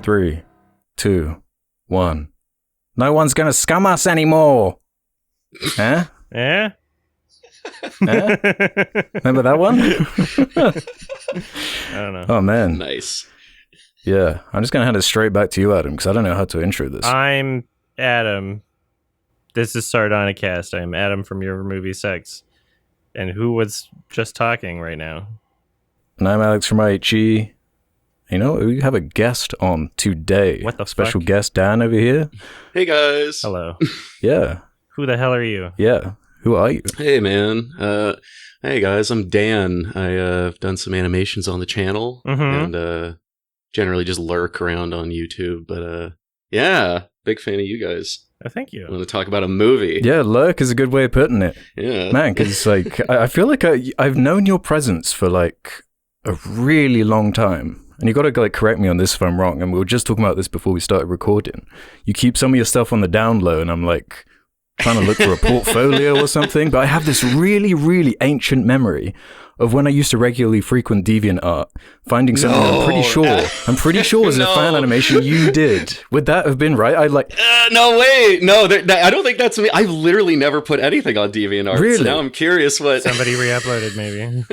3, 2, 1. No one's gonna scum us anymore. Huh? Yeah? Remember that one? I don't know. Oh, man. Nice. Yeah. I'm just gonna hand it straight back to you, Adam, because I don't know how to intro this. I'm Adam. This is Sardonicast. I'm Adam from Your Movie Sex. And who was just talking right now? And I'm Alex from IHG. You know, we have a guest on today. What the Special fuck? guest Dan over here. Hey, guys. Hello. Yeah. Who the hell are you? Yeah. Who are you? Hey, man. Hey, guys. I'm Dan. I've done some animations on the channel and generally just lurk around on YouTube. But yeah, big fan of you guys. Oh, thank you. I want to talk about a movie. Yeah, lurk is a good way of putting it. Yeah. Man, because like, I feel like I've known your presence for like a really long time. And you got to like correct me on this if I'm wrong. And we were just talking about this before we started recording. You keep some of your stuff on the down low, and I'm like trying to look for a portfolio or something. But I have this really, really ancient memory of when I used to regularly frequent DeviantArt, finding something I'm pretty sure was a fan animation you did. Would that have been right? No, wait. No, I don't think that's me. I've literally never put anything on DeviantArt. Really? So now I'm curious what... Somebody re-uploaded, maybe.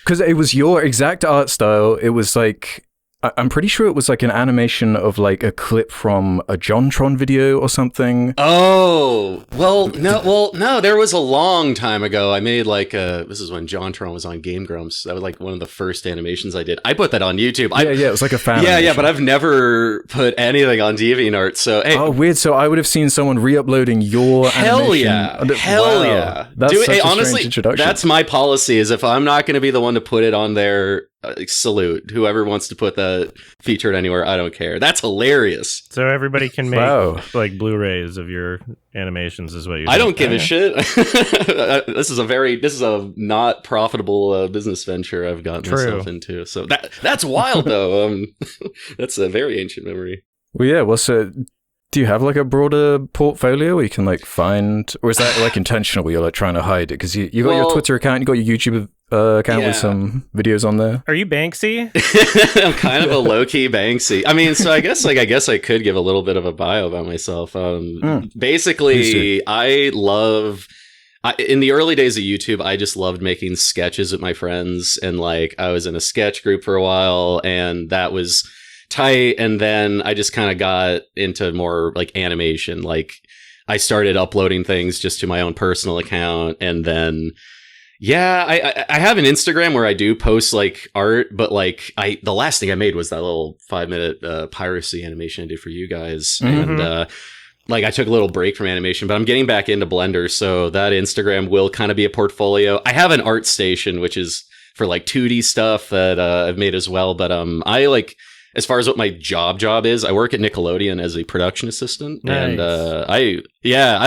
Because it was your exact art style. It was like... I'm pretty sure it was like an animation of like a clip from a JonTron video or something. Oh, no, there was a long time ago. I made like this is when JonTron was on Game Grumps. That was like one of the first animations I did. I put that on YouTube. Yeah, it was like a fan Yeah, animation. but I've never put anything on DeviantArt. So, hey. Oh, weird. So I would have seen someone re-uploading your Hell animation. yeah. Hell yeah. That's Dude, such hey, a honestly, strange introduction. that's my policy is if I'm not going to be the one to put it on there, salute. Whoever wants to put that featured anywhere, I don't care. That's hilarious. So everybody can make Wow. like Blu-rays of your animations is what you're I saying. don't give a shit. This is a not profitable business venture I've gotten myself into. So that's wild though. That's a very ancient memory. Well, yeah. Well, so do you have like a broader portfolio where you can like find, or is that like intentional where you're like trying to hide it? Because you got your Twitter account, you got your YouTube account with some videos on there. Are you Banksy? I'm kind of a low-key Banksy. I mean, so I guess I could give a little bit of a bio about myself. Basically, in the early days of YouTube, I just loved making sketches with my friends, and like I was in a sketch group for a while, and that was tight. And then I just kind of got into more like animation. Like I started uploading things just to my own personal account, and then yeah, I have an Instagram where I do post like art, but like the last thing I made was that little 5-minute piracy animation I did for you guys, and like I took a little break from animation, but I'm getting back into Blender, so that Instagram will kind of be a portfolio. I have an art station, which is for like 2D stuff that I've made as well, but I like, as far as what my job is, I work at Nickelodeon as a production assistant, Nice. and I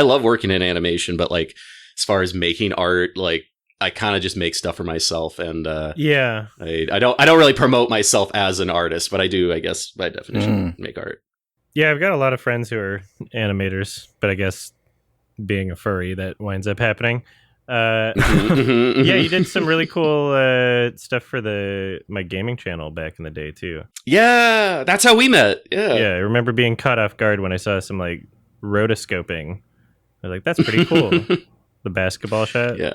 love working in animation, but like as far as making art, like I kind of just make stuff for myself, and Yeah. I don't really promote myself as an artist, but I do, I guess by definition, make art. Yeah, I've got a lot of friends who are animators, but I guess being a furry, that winds up happening. Yeah, you did some really cool stuff for my gaming channel back in the day too. Yeah, that's how we met. Yeah, I remember being caught off guard when I saw some like rotoscoping. I was like, that's pretty cool. The basketball shot. Yeah.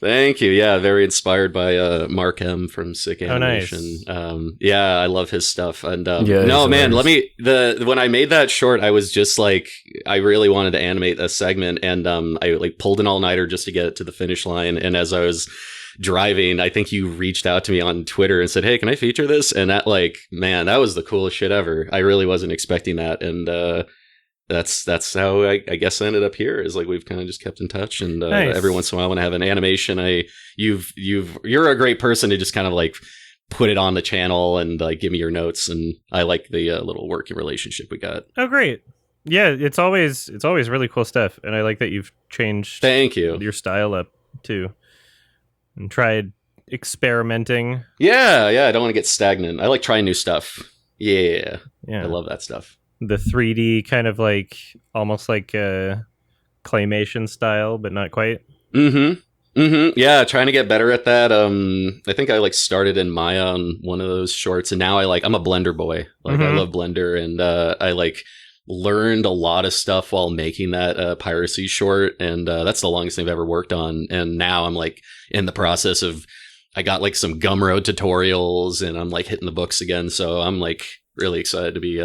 Thank you. Yeah, very inspired by Mark M from Sick Oh, nice. Animation. Yeah, I love his stuff. And Yeah, no, man, hilarious. when I made that short, I was just like, I really wanted to animate a segment, and I like pulled an all-nighter just to get it to the finish line. And as I was driving, I think you reached out to me on Twitter and said, "Hey, can I feature this?" And that, like, man, that was the coolest shit ever. I really wasn't expecting that, and that's how I guess I ended up here. Is like we've kind of just kept in touch, and Nice. every once in a while when I have an animation, you're a great person to just kind of like put it on the channel and like give me your notes, and I like the little working relationship we got. Oh, great. Yeah, it's always really cool stuff, and I like that you've changed Thank you. your style up too, and tried experimenting. Yeah, I don't want to get stagnant. I like trying new stuff. Yeah, Yeah, I love that stuff. the 3D kind of like almost like a claymation style, but not quite. Mm-hmm. Yeah, trying to get better at that. I think I like started in Maya on one of those shorts, and now I'm a Blender boy. Like I love Blender, and I like learned a lot of stuff while making that piracy short, and that's the longest thing I've ever worked on. And now I'm like in the process of, I got like some Gumroad tutorials, and I'm like hitting the books again. So I'm like really excited to be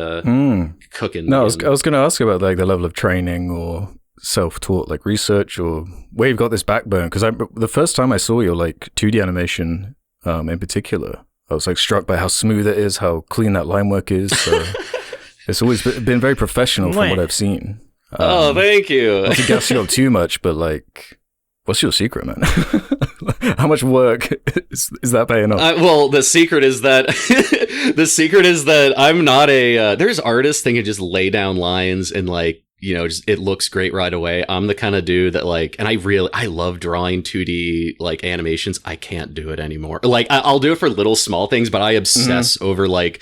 cooking. No, I was going to ask about like the level of training or self-taught like research, or where you've got this backbone, because the first time I saw your like 2D animation in particular, I was like struck by how smooth it is, how clean that line work is. So it's always been very professional from what I've seen. Oh, thank you. Not to gas you up too much, but like, what's your secret, man? How much work is that paying off? Well, the secret is that I'm not there's artists that can just lay down lines and like, you know, just, it looks great right away. I'm the kind of dude that like, and I love drawing 2D like animations. I can't do it anymore. Like I'll do it for little small things, but I obsess over like,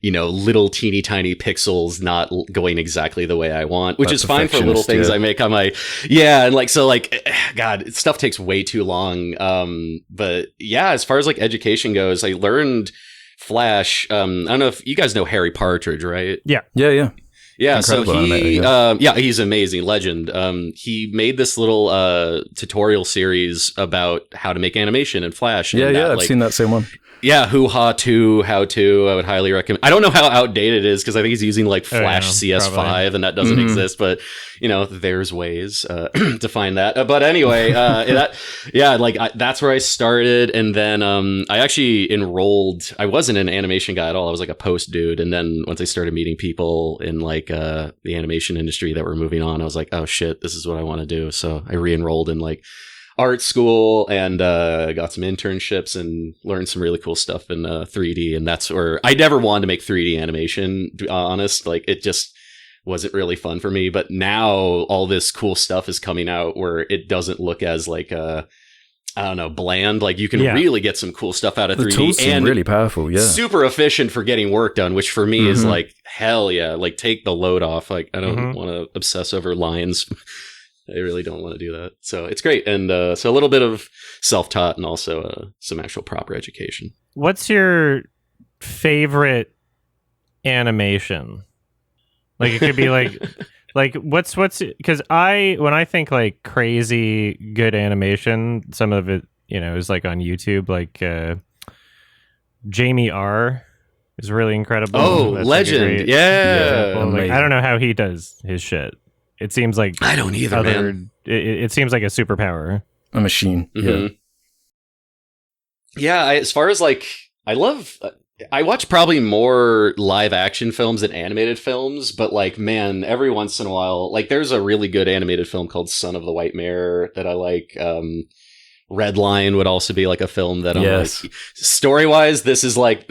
you know, little teeny tiny pixels not going exactly the way I want, which is fine for little things I make on my, and like, so like, God, stuff takes way too long. But yeah, as far as like education goes, I learned Flash. I don't know if you guys know Harry Partridge, right? Yeah. Yeah, incredible so he, animator, he's amazing, legend. He made this little tutorial series about how to make animation in Flash. I've seen that same one. Yeah, how to. I would highly recommend. I don't know how outdated it is because I think he's using like Flash CS5 probably. And that doesn't exist. But you know, there's ways to find that. But anyway, that's where I started, and then I actually enrolled. I wasn't an animation guy at all. I was like a post dude, and then once I started meeting people in like the animation industry that were moving on, I was like, oh shit, this is what I want to do. So I re-enrolled in like art school and got some internships and learned some really cool stuff in 3D. And that's where I never wanted to make 3D animation, to be honest. Like it just wasn't really fun for me. But now all this cool stuff is coming out where it doesn't look as like I don't know, bland. Like you can really get some cool stuff out of 3D. The tools seem really powerful, super efficient for getting work done, which for me is like, hell yeah, like take the load off. Like I don't want to obsess over lines. I really don't want to do that. So it's great. And so a little bit of self-taught and also some actual proper education. What's your favorite animation? Like it could be like what's because when I think like crazy good animation, some of it, you know, is like on YouTube, like Jamie R is really incredible. Oh, that's legend. Like like, I don't know how he does his shit. It seems like I don't either, man. It seems like a superpower. A machine. Yeah. As far as like, I watch probably more live action films than animated films, but like, man, every once in a while, like there's a really good animated film called Son of the White Mare that I like. Red Line would also be like a film that I'm like, story-wise, this is like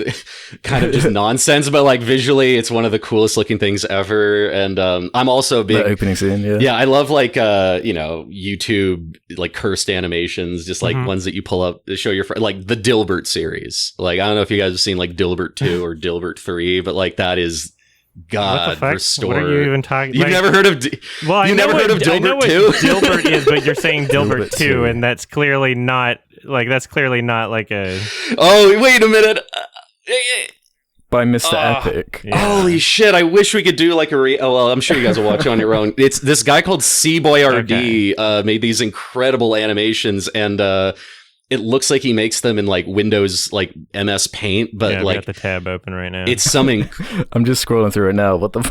kind of just nonsense, but like visually, it's one of the coolest looking things ever. And I'm also a big the opening scene. I love like you know, YouTube like cursed animations, just like ones that you pull up to show your friend, like the Dilbert series. Like I don't know if you guys have seen like Dilbert 2 or Dilbert 3, but like that is God restore. What are you even talking? You've never heard of? Well, never heard of Dilbert 2? Dilbert is, but you're saying Dilbert 2, and that's clearly not like a. Oh, wait a minute. By Mr. Epic. Yeah. Holy shit! I wish we could do like a well, I'm sure you guys will watch it on your own. It's this guy called C-Boy-RD made these incredible animations, and it looks like he makes them in like Windows, like MS Paint, but like got the tab open right now. It's something. I'm just scrolling through it now. What the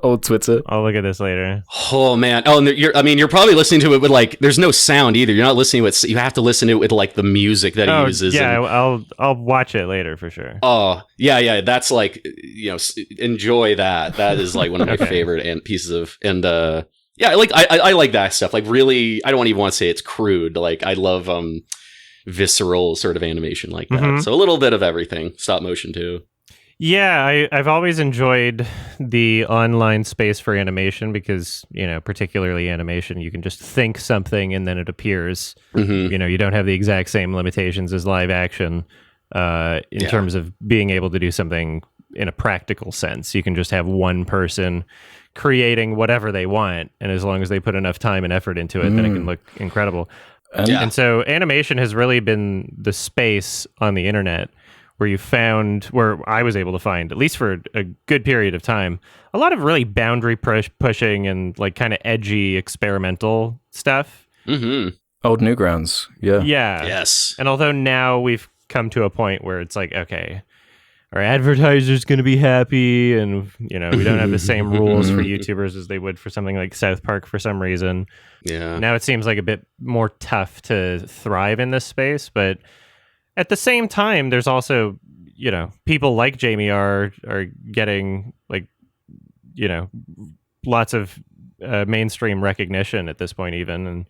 old Twitter? I'll look at this later. Oh man! Oh, and you're probably listening to it with like, there's no sound either. You're not listening with. You have to listen to it with like the music that he uses. Yeah, I'll watch it later for sure. Oh yeah. That's like, you know, enjoy that. That is like one of my favorite pieces of Yeah, like I like that stuff. Like really, I don't even want to say it's crude. Like I love visceral sort of animation like that. So a little bit of everything. Stop motion too. Yeah, I've always enjoyed the online space for animation because, you know, particularly animation, you can just think something and then it appears. You know, you don't have the exact same limitations as live action in terms of being able to do something in a practical sense. You can just have one person creating whatever they want, and as long as they put enough time and effort into it, then it can look incredible. And so animation has really been the space on the internet where I was able to find, at least for a good period of time, a lot of really boundary pushing and like kind of edgy experimental stuff. Mm-hmm. Old Newgrounds. Yeah. Yeah. Yes. And although now we've come to a point where it's like, okay, our advertisers going to be happy, and we don't have the same rules for YouTubers as they would for something like South Park for some reason. Yeah. Now it seems like a bit more tough to thrive in this space, but at the same time, there's also, people like Jamie are getting like, lots of mainstream recognition at this point even, and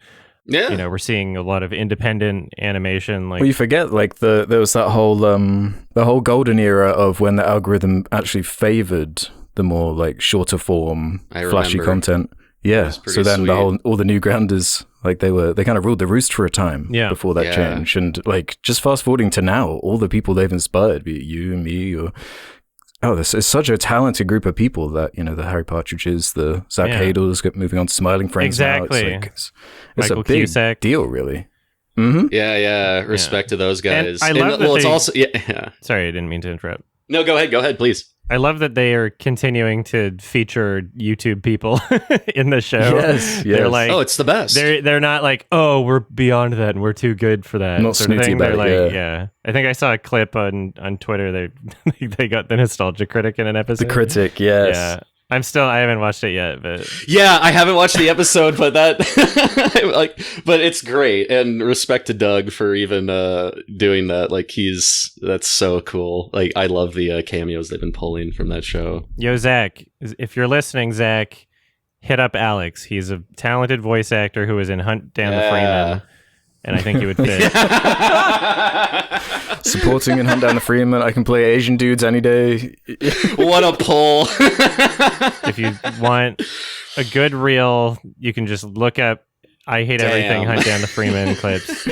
yeah, we're seeing a lot of independent animation. Like, well, you forget like there was that whole the whole golden era of when the algorithm actually favored the more like shorter form, flashy content. Yeah. So then sweet. all the Newgrounders, like they kind of ruled the roost for a time before that change. And like just fast forwarding to now, all the people they've inspired, be it you and me, or this is such a talented group of people that, the Harry Partridges, the Zach Hadels, moving on to Smiling Friends. Exactly. Now. It's Michael a big Cusack. deal, really. Mm-hmm. Yeah. Respect to those guys. And I love that it's also Sorry, I didn't mean to interrupt. No, go ahead, please. I love that they are continuing to feature YouTube people in the show. Yes. They're like, it's the best. They're not like, oh, we're beyond that and we're too good for that. Not sort of snooty thing. about They're it, like, yeah. I think I saw a clip on Twitter. They got the nostalgia critic in an episode. The critic, yes. Yeah. I haven't watched it yet, but yeah, I haven't watched the episode, but but it's great. And respect to Doug for even doing that. Like that's so cool. Like I love the cameos they've been pulling from that show. Yo, Zach, if you're listening, Zach, hit up Alex. He's a talented voice actor who was in Hunt Down the Freeman, and I think he would fit. Supporting and Hunt Down the Freeman. I can play Asian dudes any day. What a pull. If you want a good reel, you can just look up I Hate Everything Hunt Down the Freeman clips.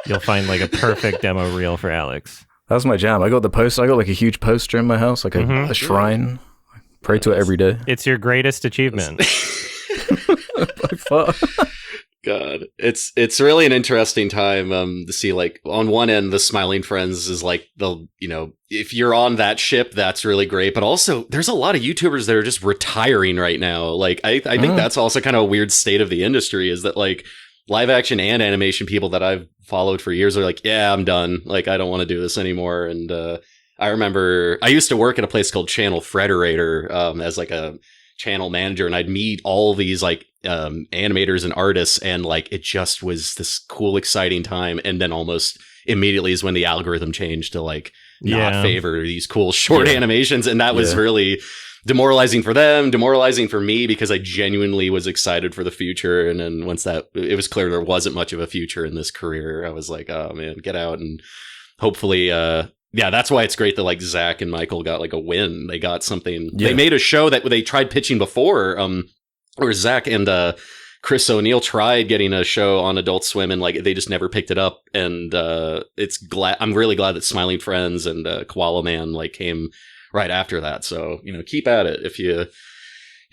You'll find like a perfect demo reel for Alex. That's my jam. I got like a huge poster in my house, like a shrine. I pray to it every day. It's your greatest achievement. By far. God, it's really an interesting time to see, like, on one end, the Smiling Friends is like if you're on that ship, that's really great. But also, there's a lot of YouTubers that are just retiring right now. Like, I think that's also kind of a weird state of the industry, is that like live action and animation people that I've followed for years are like, yeah, I'm done. Like, I don't want to do this anymore. And I remember I used to work at a place called Channel Frederator as like a channel manager, and I'd meet all these like animators and artists, and like it just was this cool, exciting time. And then almost immediately is when the algorithm changed to like not favor these cool short animations, and that was really demoralizing for them, demoralizing for me, because I genuinely was excited for the future. And then once it was clear there wasn't much of a future in this career, I was like, oh man, get out. And hopefully that's why it's great that like Zach and Michael got like a win. They got something. They made a show that they tried pitching before, or Zach and Chris O'Neill tried getting a show on Adult Swim, and like they just never picked it up. And I'm really glad that Smiling Friends and Koala Man like came right after that. So keep at it if you're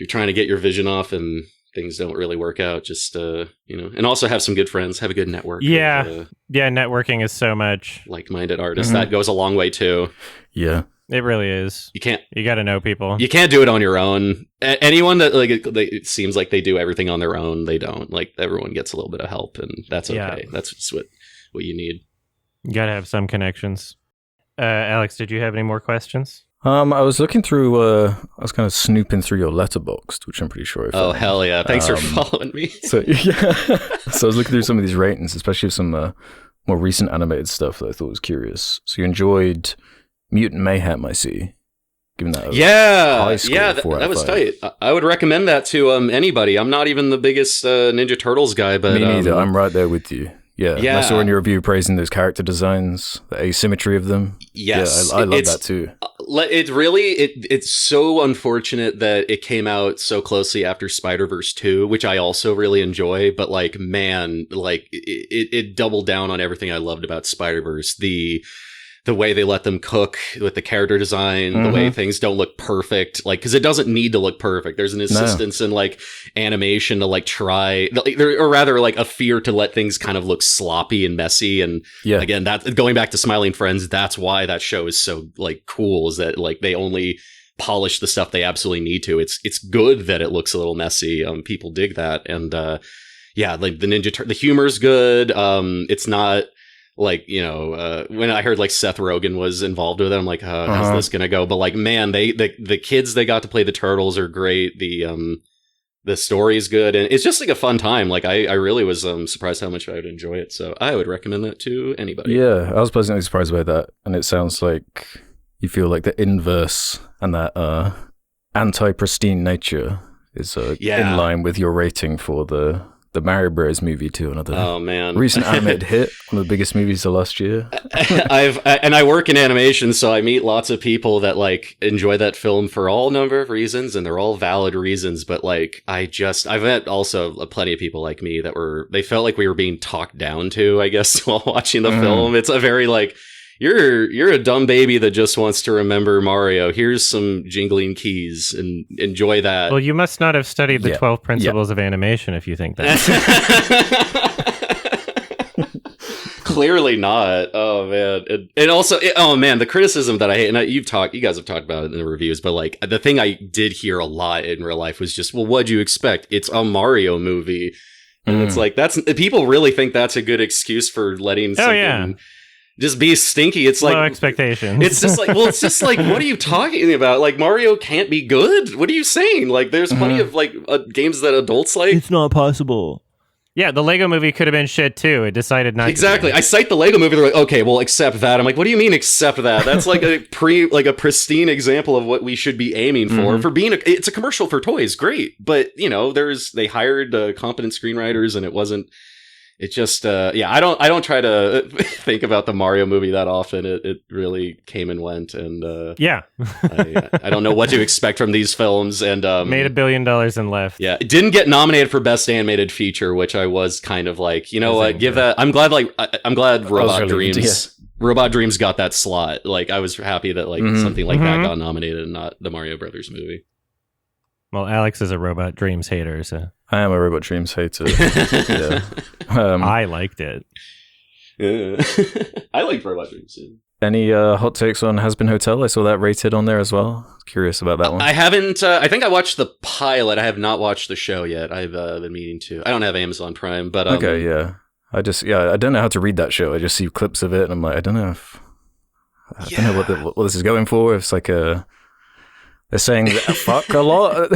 trying to get your vision off and things don't really work out. Just and also have some good friends, have a good network. Networking is so much like-minded artists. That goes a long way too. It really is. You got to know people. You can't do it on your own. Anyone that it seems like they do everything on their own, they don't. Like, everyone gets a little bit of help, and that's okay. That's just what you need. You got to have some connections. Alex, did you have any more questions? I was looking through, I was kind of snooping through your Letterboxd, which I'm pretty sure I found. Oh, hell yeah. Thanks for following me. So I was looking through some of these ratings, especially some more recent animated stuff that I thought was curious. So you enjoyed Mutant Mayhem, I see. Given that high score, that was tight. I would recommend that to anybody. I'm not even the biggest Ninja Turtles guy, but... Me neither. I'm right there with you. Yeah. I saw in your review praising those character designs, the asymmetry of them. Yes. Yeah, I love that too. It's so unfortunate that it came out so closely after Spider-Verse 2, which I also really enjoy, but like, man, like it doubled down on everything I loved about Spider-Verse. The the way they let them cook with the character design, the way things don't look perfect, like, because it doesn't need to look perfect. There's an insistence in like animation to like try, or rather like a fear to let things kind of look sloppy and messy. And again, that going back to Smiling Friends, that's why that show is so like cool, is that like they only polish the stuff they absolutely need to. It's good that it looks a little messy. People dig that. And like the humor's good. It's not like, when I heard like Seth Rogen was involved with it, I'm like, how's this gonna go? But like, man, the kids they got to play the turtles are great. The story is good, and it's just like a fun time. Like I really was surprised how much I would enjoy it. So I would recommend that to anybody. Yeah, I was pleasantly surprised by that, and it sounds like you feel like the inverse and that anti-pristine nature is in line with your rating for the Mario Bros. Movie too. Another recent animated hit, one of the biggest movies of last year. I work in animation, so I meet lots of people that like enjoy that film for all number of reasons, and they're all valid reasons. But like, I've met also plenty of people like me that they felt like we were being talked down to, I guess, while watching the film. It's a very like, you're a dumb baby that just wants to remember Mario. Here's some jingling keys and enjoy that. Well, you must not have studied the 12 principles of animation if you think that. Clearly not. Oh man. And also, the criticism that I hate, and you guys have talked about it in the reviews, but like the thing I did hear a lot in real life was just, well, what'd you expect? It's a Mario movie. And it's like, people really think that's a good excuse for letting something just be stinky. It's like low expectations. It's just like, what are you talking about? Like, Mario can't be good? What are you saying? Like, there's plenty of like games that adults like. It's not possible. Yeah, the Lego movie could have been shit too. It decided not exactly. to. I cite the Lego movie, they're like, okay, well, accept that. I'm like, what do you mean accept that? That's like a pristine example of what we should be aiming for. For being it's a commercial for toys, great. But they hired competent screenwriters, and it wasn't. It just, I don't try to think about the Mario movie that often. It really came and went, and I don't know what to expect from these films. And made $1 billion and left. Yeah, it didn't get nominated for Best Animated Feature, which I was kind of like, what, give that. I'm glad Robot Dreams got that slot. Like, I was happy that something like that got nominated and not the Mario Brothers movie. Well, Alex is a Robot Dreams hater, so. I am a Robot Dreams hater. I liked it. Yeah. I liked Robot Dreams too. Any hot takes on Has Been Hotel? I saw that rated on there as well. Curious about that one. I haven't. I think I watched the pilot. I have not watched the show yet. I've been meaning to. I don't have Amazon Prime, but okay, yeah. I don't know how to read that show. I just see clips of it, and I'm like, I don't know what this is going for. It's like they're saying fuck a lot.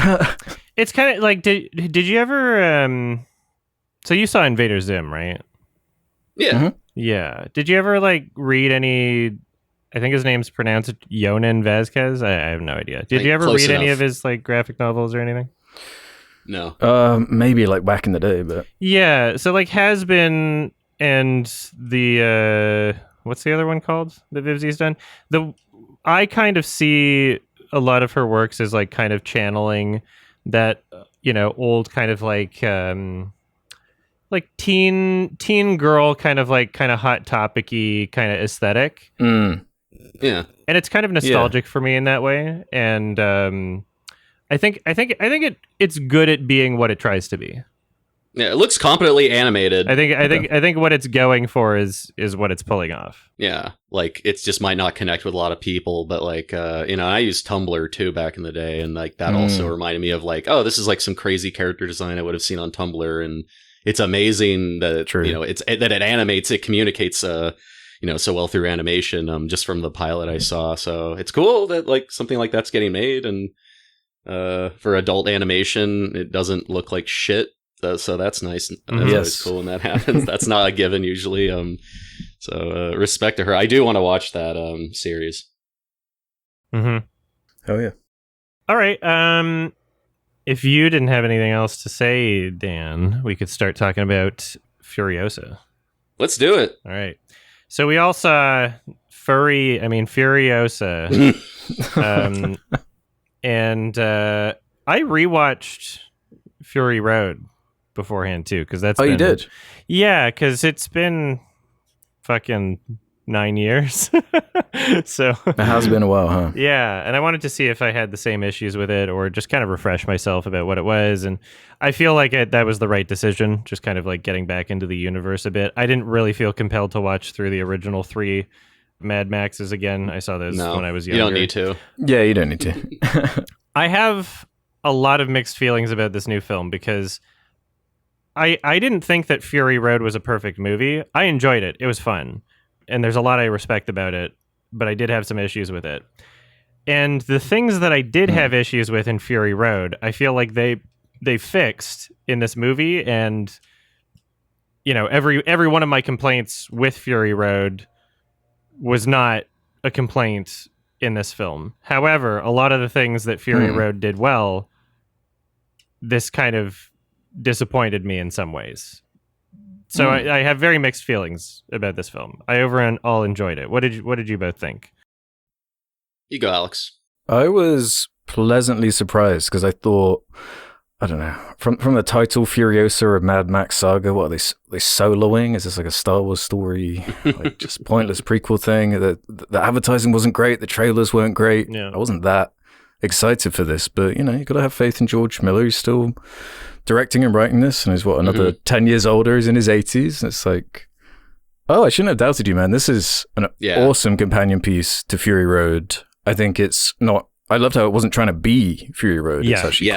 It's kind of like, did you ever, so you saw Invader Zim, right? Yeah. Mm-hmm. Yeah. Did you ever like read any, I think his name's pronounced Yonan Vasquez? I have no idea. Did you ever read any of his like graphic novels or anything? No. Maybe like back in the day, but. Yeah. So like Has Been and the, what's the other one called that Vivzi's done? I kind of see a lot of her works as like kind of channeling that old kind of like teen girl kind of hot topic-y kind of aesthetic. Yeah, and it's kind of nostalgic for me in that way. And I think it's good at being what it tries to be. Yeah, it looks competently animated. I think what it's going for is what it's pulling off. Yeah, like it just might not connect with a lot of people, but like I used Tumblr too back in the day, and like that also reminded me of like, oh, this is like some crazy character design I would have seen on Tumblr, and it's amazing that it animates, it communicates so well through animation, just from the pilot I saw. So it's cool that like something like that's getting made, and for adult animation, it doesn't look like shit. So that's nice. That's always cool when that happens. That's not a given usually. So respect to her. I do want to watch that series. Mm-hmm. Oh yeah. All right. If you didn't have anything else to say, Dan, we could start talking about Furiosa. Let's do it. All right. So we all saw Furiosa. And I rewatched Fury Road beforehand too, because that's you did? Yeah, because it's been fucking 9 years. So It has been a while, huh? yeah, and I wanted to see if I had the same issues with it or just kind of refresh myself about what it was. And I feel like that was the right decision, just kind of like getting back into the universe a bit. I didn't really feel compelled to watch through the original 3 Mad Maxes again. I saw those when I was younger. You don't need to. Yeah, you don't need to. I have a lot of mixed feelings about this new film because I didn't think that Fury Road was a perfect movie. I enjoyed it. It was fun. And there's a lot I respect about it, but I did have some issues with it. And the things that I did have issues with in Fury Road, I feel like they fixed in this movie. And, you know, every one of my complaints with Fury Road was not a complaint in this film. However, a lot of the things that Fury Road did well, this kind of disappointed me in some ways. So I have very mixed feelings about this film. I overall enjoyed it. What did you both think? You go, Alex. I was pleasantly surprised because I thought, I don't know, from the title Furiosa or Mad Max Saga, what are they soloing? Is this like a Star Wars story, like just pointless prequel thing? The advertising wasn't great, the trailers weren't great. Yeah. I wasn't that excited for this, but you know, you got to have faith in George Miller. He's still directing and writing this, and he's another 10 years older. He's in his 80s. And it's like, oh, I shouldn't have doubted you, man. This is an awesome companion piece to Fury Road. I think it's not. I loved how it wasn't trying to be Fury Road. Yeah. It's actually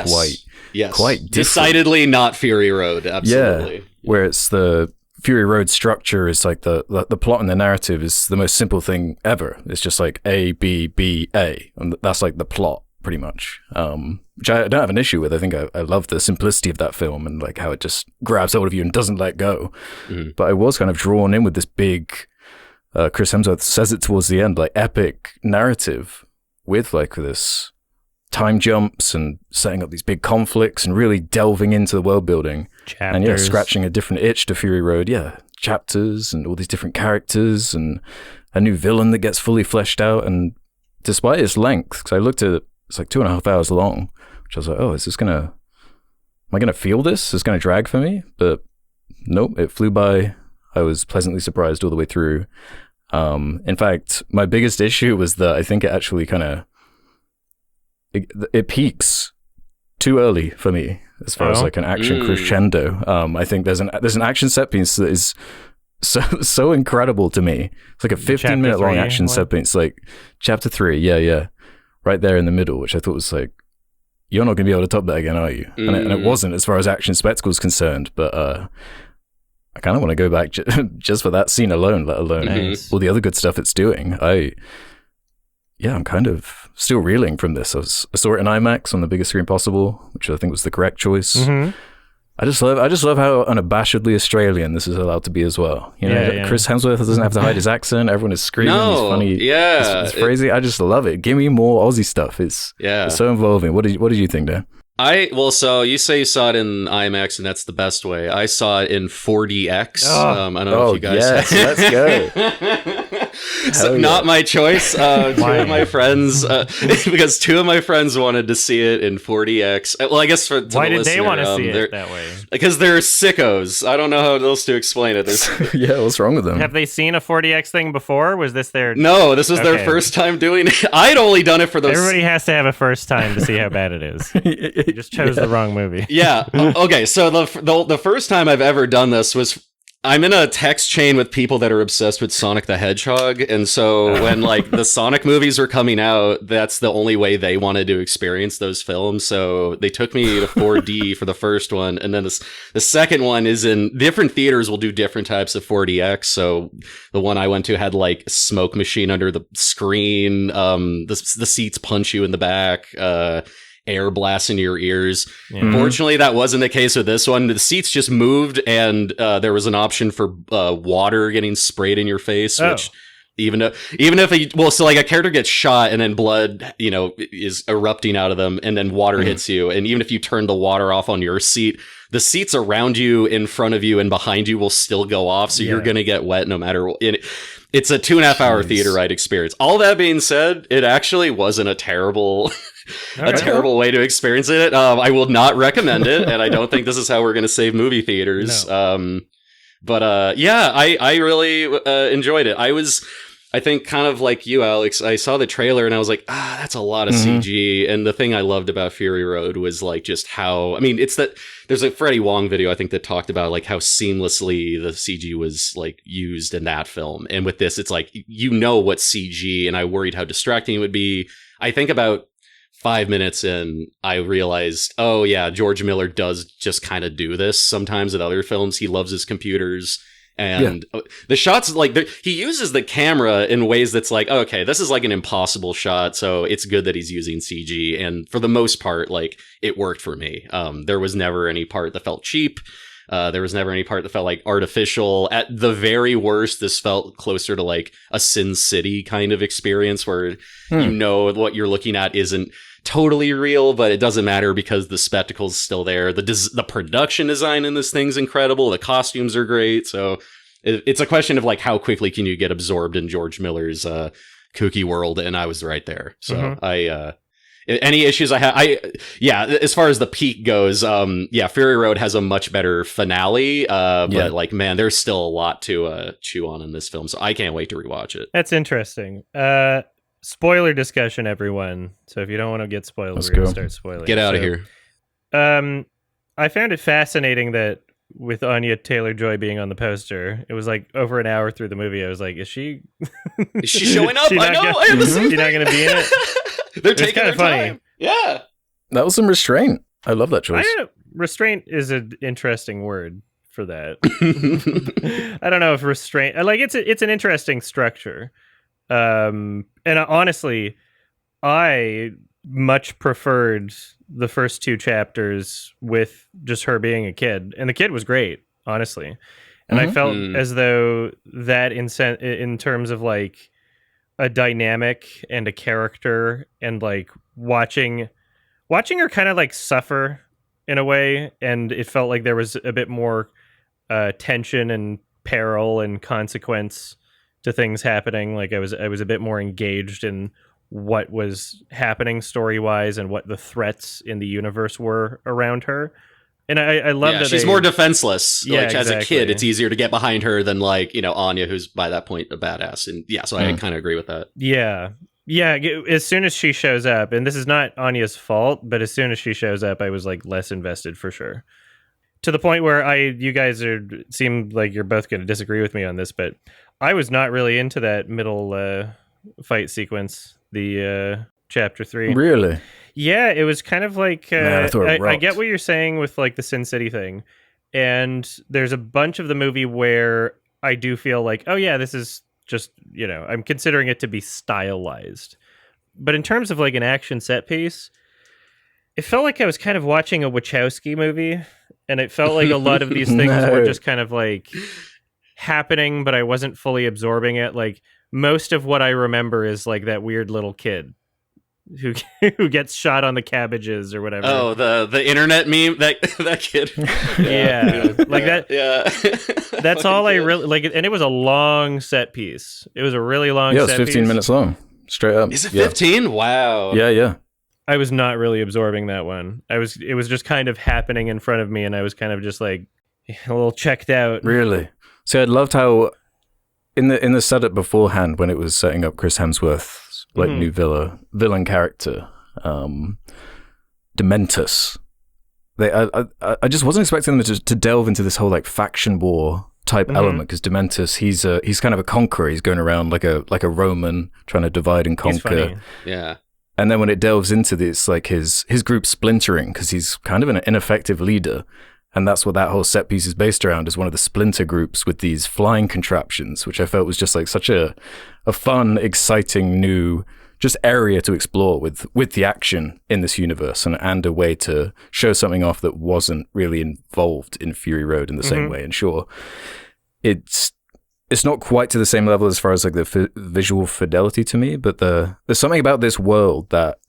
quite different. Decidedly not Fury Road. Absolutely. Yeah, where it's the Fury Road structure is like the plot and the narrative is the most simple thing ever. It's just like A, B, B, A, and that's like the plot pretty much. Which I don't have an issue with. I think I love the simplicity of that film and like how it just grabs hold of you and doesn't let go. But I was kind of drawn in with this big, Chris Hemsworth says it towards the end, like epic narrative with like this time jumps and setting up these big conflicts and really delving into the world building. Chapters. And scratching a different itch to Fury Road. Yeah, chapters and all these different characters and a new villain that gets fully fleshed out. And despite its length, because I looked at it, it's like 2.5 hours long, which I was like, oh, am I going to feel this? It's going to drag for me? But nope, it flew by. I was pleasantly surprised all the way through. In fact, my biggest issue was that I think it actually kind of, it peaks too early for me as far as like an action crescendo. I think there's an action set piece that is so incredible to me. It's like a 15-minute long action set piece, like chapter 3. Yeah. Right there in the middle, which I thought was like, you're not going to be able to top that again, are you? And it wasn't as far as action spectacle is concerned, but I kind of want to go back just for that scene alone, let alone all the other good stuff it's doing. I'm kind of still reeling from this. I saw it in IMAX on the biggest screen possible, which I think was the correct choice. I just love how unabashedly Australian this is allowed to be as well. You know, Chris Hemsworth doesn't have to hide his accent. Everyone is screaming. He's funny. Yeah, it's crazy. I just love it. Give me more Aussie stuff. It's so involving. What did you think, Dan? So you say you saw it in IMAX, and that's the best way. I saw it in 4DX. I don't know if you guys. Yes, let's go. So not my choice. Two of my friends, because two of my friends wanted to see it in 4DX. Well, I guess why did they want to see it that way? Because they're sickos. I don't know how else to explain it. Yeah, what's wrong with them? Have they seen a 4DX thing before? Was this their? No, this was their first time doing it. I'd only done it for those. Everybody has to have a first time to see how bad it is. You just chose the wrong movie. Yeah. Okay. So the first time I've ever done this was I'm in a text chain with people that are obsessed with Sonic the Hedgehog, and so when like the Sonic movies were coming out, that's the only way they wanted to experience those films. So they took me to 4D for the first one, and then the second one is in different theaters. Will do different types of 4DX. So the one I went to had like smoke machine under the screen. The seats punch you in the back. Air blasts into your ears. Fortunately, that wasn't the case with this one. The seats just moved, and there was an option for water getting sprayed in your face, which even if a character gets shot and then blood, is erupting out of them, and then water hits you, and even if you turn the water off on your seat, the seats around you, in front of you, and behind you will still go off, so you're gonna get wet no matter what. It's a 2.5 hour theater ride experience. All that being said, it actually wasn't a terrible way to experience it. I will not recommend it, and I don't think this is how we're going to save movie theaters. No. But yeah, I really enjoyed it. I think kind of like you, Alex, I saw the trailer and I was like, that's a lot of CG. And the thing I loved about Fury Road was like just how, I mean, it's that there's a Freddie Wong video, I think, that talked about like how seamlessly the CG was like used in that film. And with this, it's like, you know what's CG, and I worried how distracting it would be. I think about 5 minutes in, I realized, oh yeah, George Miller does just kind of do this sometimes in other films. He loves his computers. And the shots, like, he uses the camera in ways that's like, okay, this is like an impossible shot, so it's good that he's using CG. And for the most part, like, it worked for me. There was never any part that felt cheap. There was never any part that felt like artificial. At the very worst, this felt closer to like a Sin City kind of experience where you know what you're looking at isn't totally real, but it doesn't matter because the spectacle's still there. The production design in this thing's incredible. The costumes are great. So it's a question of like, how quickly can you get absorbed in George Miller's kooky world? And I was right there. So any issues I had, as far as the peak goes, Fury Road has a much better finale. But like, man, there's still a lot to chew on in this film. So I can't wait to rewatch it. That's interesting. Spoiler discussion, everyone. So if you don't want to get spoiled, we're going to start spoiling. Get out of here. I found it fascinating that with Anya Taylor-Joy being on the poster, it was like over an hour through the movie. I was like, is she showing up? I know. I have the same She's not going to be in it. They're taking their time. Yeah. That was some restraint. I love that choice. Restraint is an interesting word for that. I don't know if restraint, like, it's an interesting structure. And honestly, I much preferred the first two chapters with just her being a kid, and the kid was great, honestly. And I felt as though that in terms of like a dynamic and a character, and like watching her kind of like suffer in a way, and it felt like there was a bit more tension and peril and consequence to things happening. Like I was a bit more engaged in what was happening story-wise and what the threats in the universe were around her. And I love that she's more defenseless. Yeah, like, as a kid, it's easier to get behind her than like, Anya, who's by that point a badass. And so I kind of agree with that. Yeah. As soon as she shows up, and this is not Anya's fault, but as soon as she shows up, I was like less invested for sure. To the point where you guys seem like you're both going to disagree with me on this, but I was not really into that middle fight sequence, the chapter 3. Really? Yeah, it was kind of like I get what you're saying with like the Sin City thing, and there's a bunch of the movie where I do feel like, oh yeah, this is just, I'm considering it to be stylized. But in terms of like an action set piece, it felt like I was kind of watching a Wachowski movie, and it felt like a lot of these things were just kind of like happening, but I wasn't fully absorbing it. Like most of what I remember is like that weird little kid who gets shot on the cabbages or whatever. Oh, the internet meme, that kid. Yeah. Like that. Yeah. That's all I really like. And it was a long set piece. It was a really long set piece. Yeah, it's 15 minutes long. Straight up. Is it 15? Wow. Yeah. I was not really absorbing that one. It was just kind of happening in front of me, and I was kind of just like a little checked out. Really? See, I loved how in the setup beforehand, when it was setting up Chris Hemsworth's like new villain character, Dementus. I just wasn't expecting them to delve into this whole like faction war type element, because Dementus, he's kind of a conqueror. He's going around like a Roman trying to divide and conquer. He's funny. Yeah. And then when it delves into this, like his group splintering, because he's kind of an ineffective leader. And that's what that whole set piece is based around, is one of the splinter groups with these flying contraptions, which I felt was just like such a fun, exciting new just area to explore with the action in this universe, and a way to show something off that wasn't really involved in Fury Road in the same way. And sure, it's not quite to the same level as far as like the visual fidelity to me, but there's something about this world that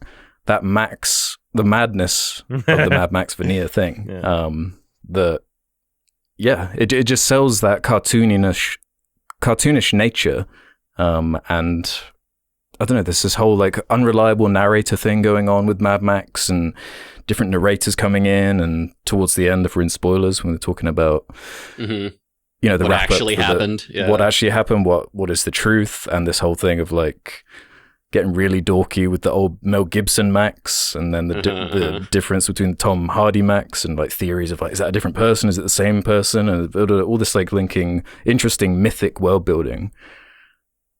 the madness of the Mad Max veneer thing. It just sells that cartoonish nature, and I don't know, there's this whole like unreliable narrator thing going on with Mad Max, and different narrators coming in, and towards the end, if we're in spoilers, when we're talking about you know, the what wrap actually up happened. what actually happened, what is the truth, and this whole thing of like getting really dorky with the old Mel Gibson Max, and then the difference between Tom Hardy Max, and like theories of like, is that a different person? Is it the same person? And all this like linking interesting mythic world building.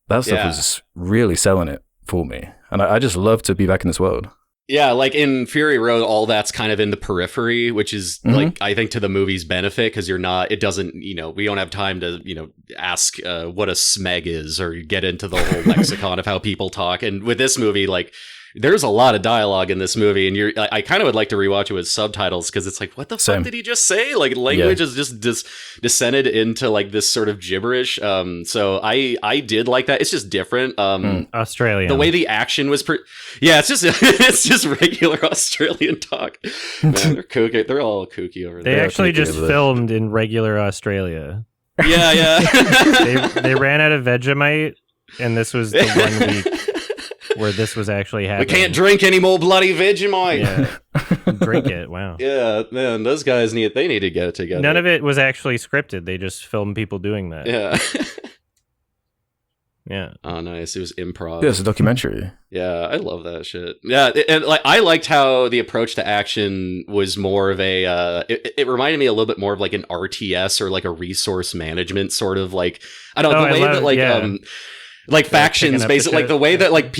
That stuff was really selling it for me. And I just love to be back in this world. Yeah, like in Fury Road, all that's kind of in the periphery, which is like, I think to the movie's benefit, because it doesn't, we don't have time to, ask what a smeg is or get into the whole lexicon of how people talk. And with this movie, like, there's a lot of dialogue in this movie, and I kind of would like to rewatch it with subtitles, because it's like, what the fuck did he just say? Like, language is just descended into like this sort of gibberish. So I did like that. It's just different. Australian. The way the action was, it's just regular Australian talk. Man, they're kooky. They're all kooky over there. They actually just filmed in regular Australia. Yeah. they ran out of Vegemite, and this was the 1 week where this was actually happening. We can't drink any more bloody Vegemite. Yeah. Drink it. Wow. Yeah, man, those guys need to get it together. None of it was actually scripted. They just filmed people doing that. Yeah. Yeah. Oh, nice. It was improv. Yeah, it's a documentary. Yeah, I love that shit. Yeah, and like I liked how the approach to action was more of a. It reminded me a little bit more of like an RTS or like a resource management sort of like. I don't know the way that like like factions, basically, like the way that like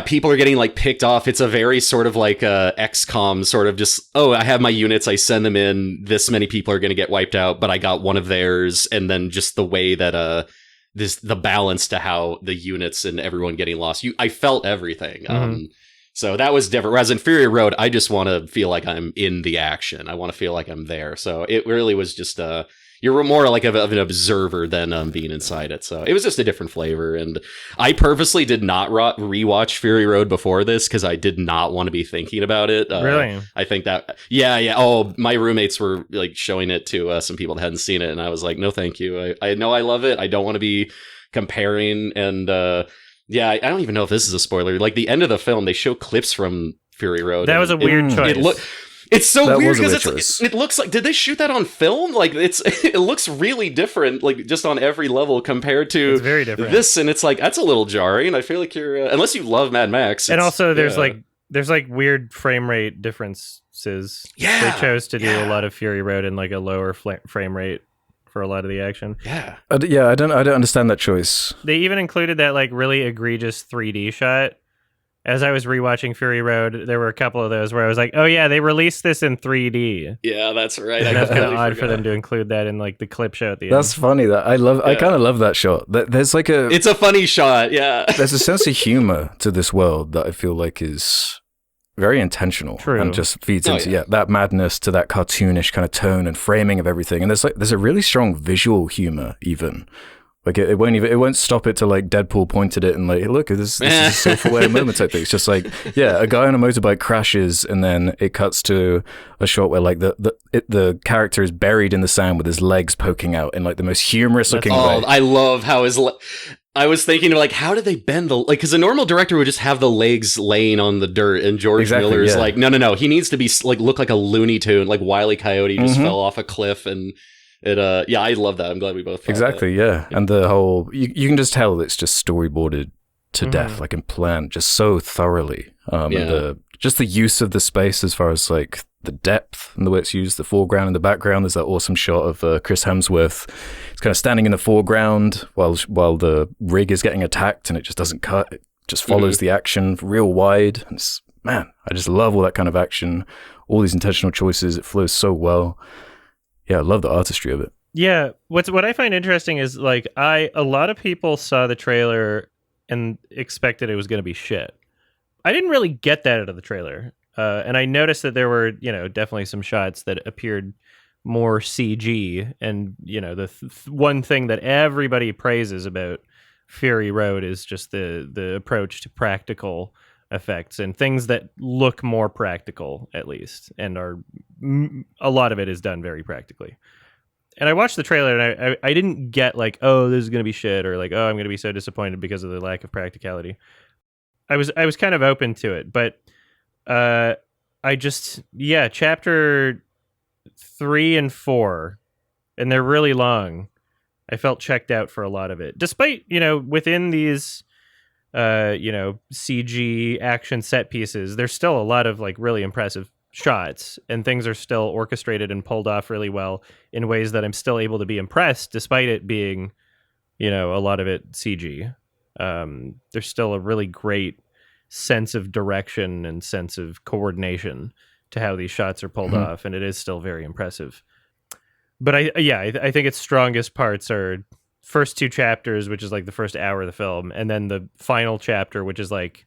people are getting like picked off. It's a very sort of like XCOM sort of just, oh, I have my units, I send them in. This many people are going to get wiped out, but I got one of theirs, and then just the way that the balance to how the units and everyone getting lost. I felt everything. So that was different. Whereas in Fury Road, I just want to feel like I'm in the action. I want to feel like I'm there. So it really was just you're more like of an observer than being inside it. So it was just a different flavor. And I purposely did not rewatch Fury Road before this, because I did not want to be thinking about it. Really? I think that, yeah. Oh, my roommates were like showing it to some people that hadn't seen it. And I was like, no, thank you. I know I love it. I don't want to be comparing. And yeah, I don't even know if this is a spoiler. Like the end of the film, they show clips from Fury Road. That was a weird choice. It's so weird because it looks like, did they shoot that on film? Like it looks really different, like just on every level compared to it's very different. This, and it's like that's a little jarring. I feel like you're unless you love Mad Max, and also there's like weird frame rate differences. Yeah, they chose to do a lot of Fury Road in like a lower frame rate for a lot of the action. Yeah, I don't understand that choice. They even included that like really egregious 3D shot. As I was rewatching Fury Road, there were a couple of those where I was like, oh yeah, they released this in 3D. Yeah, that's right. And that's kind of odd for them to include that in like the clip show at the end. That's funny. That I kind of love that shot. There's like it's a funny shot. Yeah. There's a sense of humor to this world that I feel like is very intentional. True. And just feeds into that madness, to that cartoonish kind of tone and framing of everything. And there's a really strong visual humor even. Like it won't stop it to like Deadpool pointed it and like, look, this is a self-aware moment type thing. It's just like, yeah, a guy on a motorbike crashes and then it cuts to a shot where like the character is buried in the sand with his legs poking out in like the most humorous looking way. I love how I was thinking like, how did they bend because a normal director would just have the legs laying on the dirt, and George Miller's like, no, he needs to be like look like a Looney Tune, like Wile E. Coyote just fell off a cliff and. I love that. I'm glad we both thought exactly that. Yeah, and the whole you can just tell it's just storyboarded to death, like and planned just so thoroughly. And just the use of the space as far as like the depth and the way it's used, the foreground and the background. There's that awesome shot of Chris Hemsworth. He's kind of standing in the foreground while the rig is getting attacked, and it just doesn't cut. It just follows the action real wide. And man, I just love all that kind of action, all these intentional choices. It flows so well. Yeah, I love the artistry of it. Yeah, what I find interesting is like a lot of people saw the trailer and expected it was going to be shit. I didn't really get that out of the trailer, and I noticed that there were definitely some shots that appeared more CG, and the one thing that everybody praises about Fury Road is just the approach to practical effects and things that look more practical, at least, and a lot of it is done very practically. And I watched the trailer and I didn't get like, oh, this is going to be shit, or like, oh, I'm going to be so disappointed because of the lack of practicality. I was kind of open to it, but chapter 3 and 4, and they're really long. I felt checked out for a lot of it, despite, within these CG action set pieces, there's still a lot of like really impressive shots, and things are still orchestrated and pulled off really well in ways that I'm still able to be impressed, despite it being, a lot of it CG. There's still a really great sense of direction and sense of coordination to how these shots are pulled off, and it is still very impressive. But I think its strongest parts are first 2 chapters, which is like the first hour of the film, and then the final chapter, which is like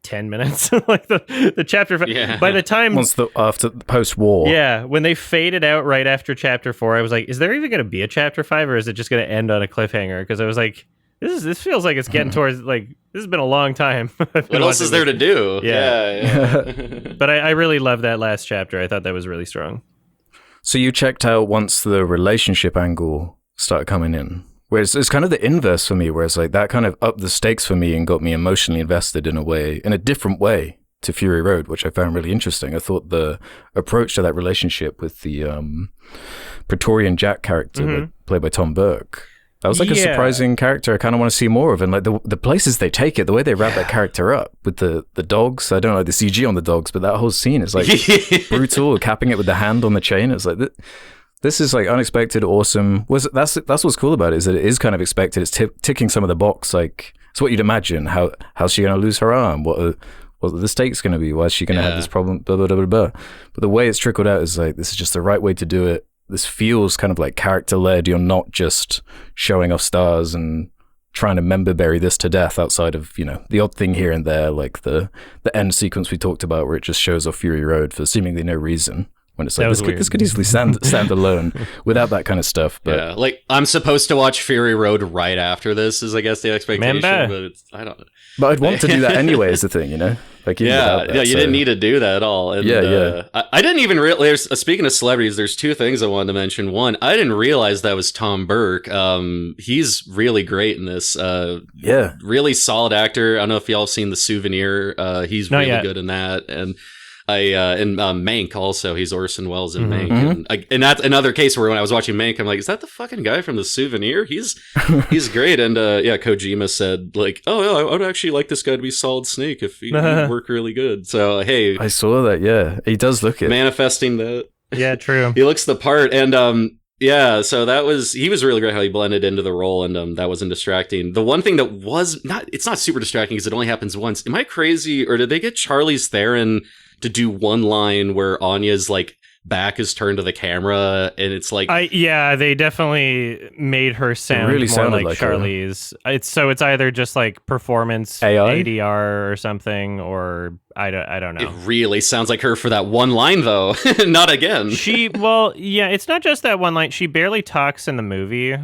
10 minutes. Like the chapter by the time after post-war. Yeah, when they faded out right after chapter 4, I was like, is there even going to be a chapter 5, or is it just going to end on a cliffhanger? Because I was like, this feels like it's getting towards, like, this has been a long time. What else is there to do? Yeah. But I really love that last chapter. I thought that was really strong. So you checked out once the relationship angle started coming in. Whereas it's kind of the inverse for me, where it's like that kind of upped the stakes for me and got me emotionally invested in a different way to Fury Road, which I found really interesting. I thought the approach to that relationship with the Praetorian Jack character played by Tom Burke, that was like a surprising character I kind of want to see more of. And like the places they take it, the way they wrap that character up with the dogs. I don't like the CG on the dogs, but that whole scene is like brutal, capping it with the hand on the chain. It's like... This is like unexpected, awesome. That's what's cool about it, is that it is kind of expected. It's ticking some of the box. Like, it's what you'd imagine. How's she going to lose her arm? What are the stakes going to be? Why is she going to have this problem? Blah, blah, blah, blah, blah. But the way it's trickled out is like, this is just the right way to do it. This feels kind of like character-led. You're not just showing off stars and trying to member bury this to death outside of, the odd thing here and there, like the end sequence we talked about where it just shows off Fury Road for seemingly no reason. When it's like, this could easily stand alone without that kind of stuff. But yeah, like I'm supposed to watch Fury Road right after this is, I guess, the expectation. But I don't know. But I'd want to do that anyway, is the thing, Like, you didn't need to do that at all. And, I didn't even realize. Speaking of celebrities, there's 2 things I wanted to mention. One, I didn't realize that was Tom Burke. He's really great in this. Really solid actor. I don't know if y'all have seen The Souvenir. He's really good in that. And Mank also, he's Orson Welles in Mank, and that's another case where when I was watching Mank, I'm like, is that the fucking guy from The Souvenir? He's great. And Kojima said like, oh yeah, I would actually like this guy to be Solid Snake if he'd work really good. So hey, I saw that. Yeah, he does look it, manifesting that. Yeah, true. He looks the part. And so he was really great how he blended into the role, and that wasn't distracting. The one thing that it's not super distracting because it only happens once. Am I crazy, or did they get Charlize Theron to do one line where Anya's like back is turned to the camera, and it's like they definitely made her sound really more like Charlize. It's either just like performance AI? ADR or something, or I don't know. It really sounds like her for that one line though. Not again. It's not just that one line. She barely talks in the movie,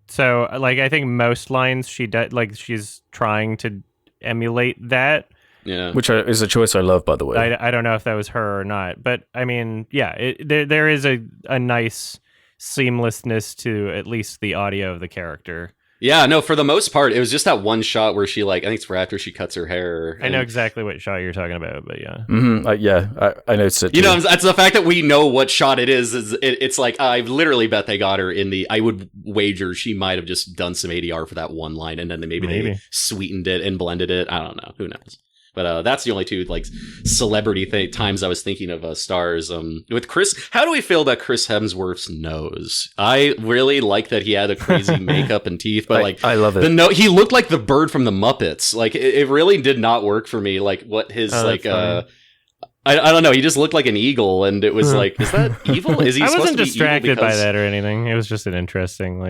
so like I think most lines she does, like she's trying to emulate that. Yeah, which is a choice I love, by the way. I don't know if that was her or not, but I mean, there is a nice seamlessness to at least the audio of the character. Yeah, no, for the most part, it was just that one shot where she, like, I think it's for after she cuts her hair. I know exactly what shot you're talking about, but yeah. Mm-hmm. I know it's it. You know, that's the fact that we know what shot it is it's like, I literally bet they got her I would wager she might have just done some ADR for that one line, and then maybe they sweetened it and blended it. I don't know. Who knows? But that's the only 2 like celebrity times I was thinking of stars. With Chris, how do we feel about Chris Hemsworth's nose? I really like that he had a crazy makeup and teeth, but I love it. He looked like the bird from the Muppets. Like it really did not work for me. Like what his I don't know. He just looked like an eagle, and it was like, is that evil? Is he? I wasn't distracted by that or anything. It was just an interesting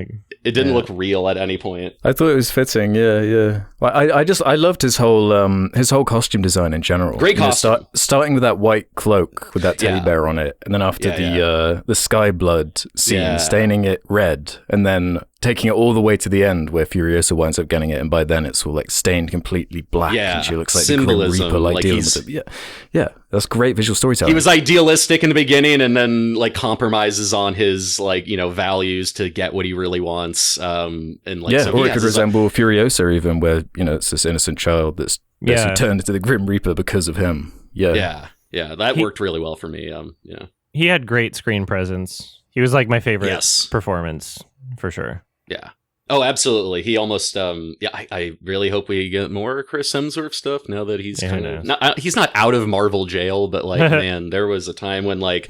It didn't look real at any point. I thought it was fitting. Yeah. Well, I loved his whole costume design in general. Great costume. Starting with that white cloak with that teddy bear on it, and then after the sky blood scene, staining it red, and then taking it all the way to the end where Furiosa winds up getting it, and by then it's all like stained completely black, and she looks like symbolism, the Grim Reaper, like dealing with it. Yeah, that's great visual storytelling. He was idealistic in the beginning, and then like compromises on his values to get what he really wants. Or it could resemble Furiosa even, where it's this innocent child that's basically turned into the Grim Reaper because of him. Yeah. That worked really well for me. He had great screen presence. He was like my favorite performance for sure. Yeah. Oh, absolutely. He almost, I really hope we get more Chris Hemsworth stuff now that he's he's not out of Marvel jail, but like, man, there was a time when like,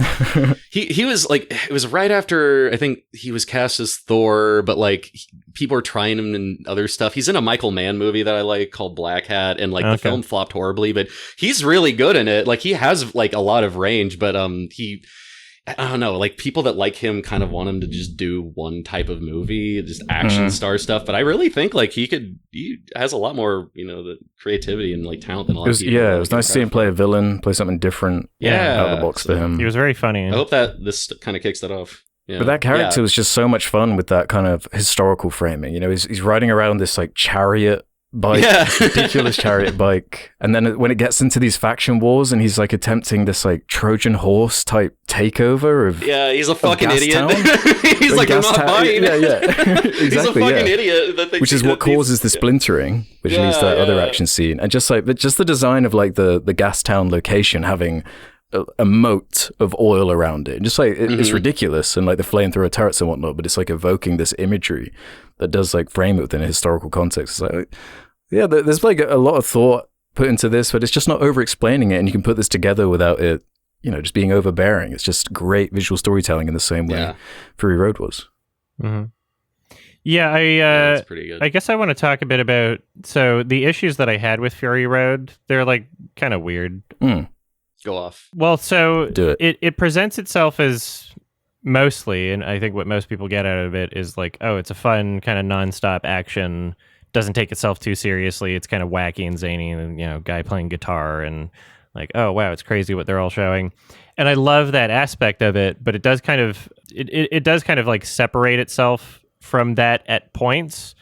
he was like, it was right after, I think he was cast as Thor, but like, people are trying him in other stuff. He's in a Michael Mann movie that I like called Black Hat, and like the film flopped horribly, but he's really good in it. Like, he has like a lot of range, but I don't know, like people that like him kind of want him to just do one type of movie, just action star stuff. But I really think like he has a lot more, the creativity and like talent than a lot of people. Yeah, it was nice to see him play a villain, play something different out of the box for him. He was very funny. I hope that this kind of kicks that off. Yeah. But that character was just so much fun with that kind of historical framing. He's riding around this like chariot bike, ridiculous chariot bike, and then when it gets into these faction wars and he's like attempting this like Trojan horse type takeover of he's a fucking idiot. He's like, I'm not buying. Exactly. He's a fucking idiot. Which is what causes the splintering, which leads to that other action scene. And just the design of like the gas town location having a moat of oil around it, just like it's ridiculous, and like the flamethrower turrets and whatnot, but it's like evoking this imagery that does like frame it within a historical context. It's like, yeah, there's like a lot of thought put into this, but it's just not over explaining it, and you can put this together without it, just being overbearing. It's just great visual storytelling in the same way Fury Road was. Mm-hmm. Yeah, that's pretty good. I guess I want to talk a bit about the issues that I had with Fury Road. They're like kind of weird. Go off. Well, so Do it. It presents itself as mostly, and I think what most people get out of it is like, oh, it's a fun kind of nonstop action. Doesn't take itself too seriously. It's kind of wacky and zany, and guy playing guitar, and like, oh wow, it's crazy what they're all showing. And I love that aspect of it, but it does kind of it does kind of like separate itself from that at points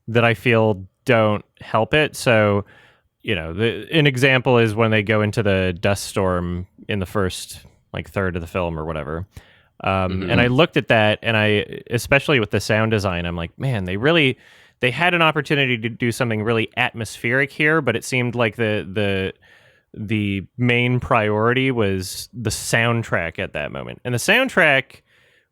that I feel don't help it. So, an example is when they go into the dust storm in the first like third of the film or whatever. And I looked at that, and especially with the sound design, I'm like, man, they had an opportunity to do something really atmospheric here, but it seemed like the main priority was the soundtrack at that moment. And the soundtrack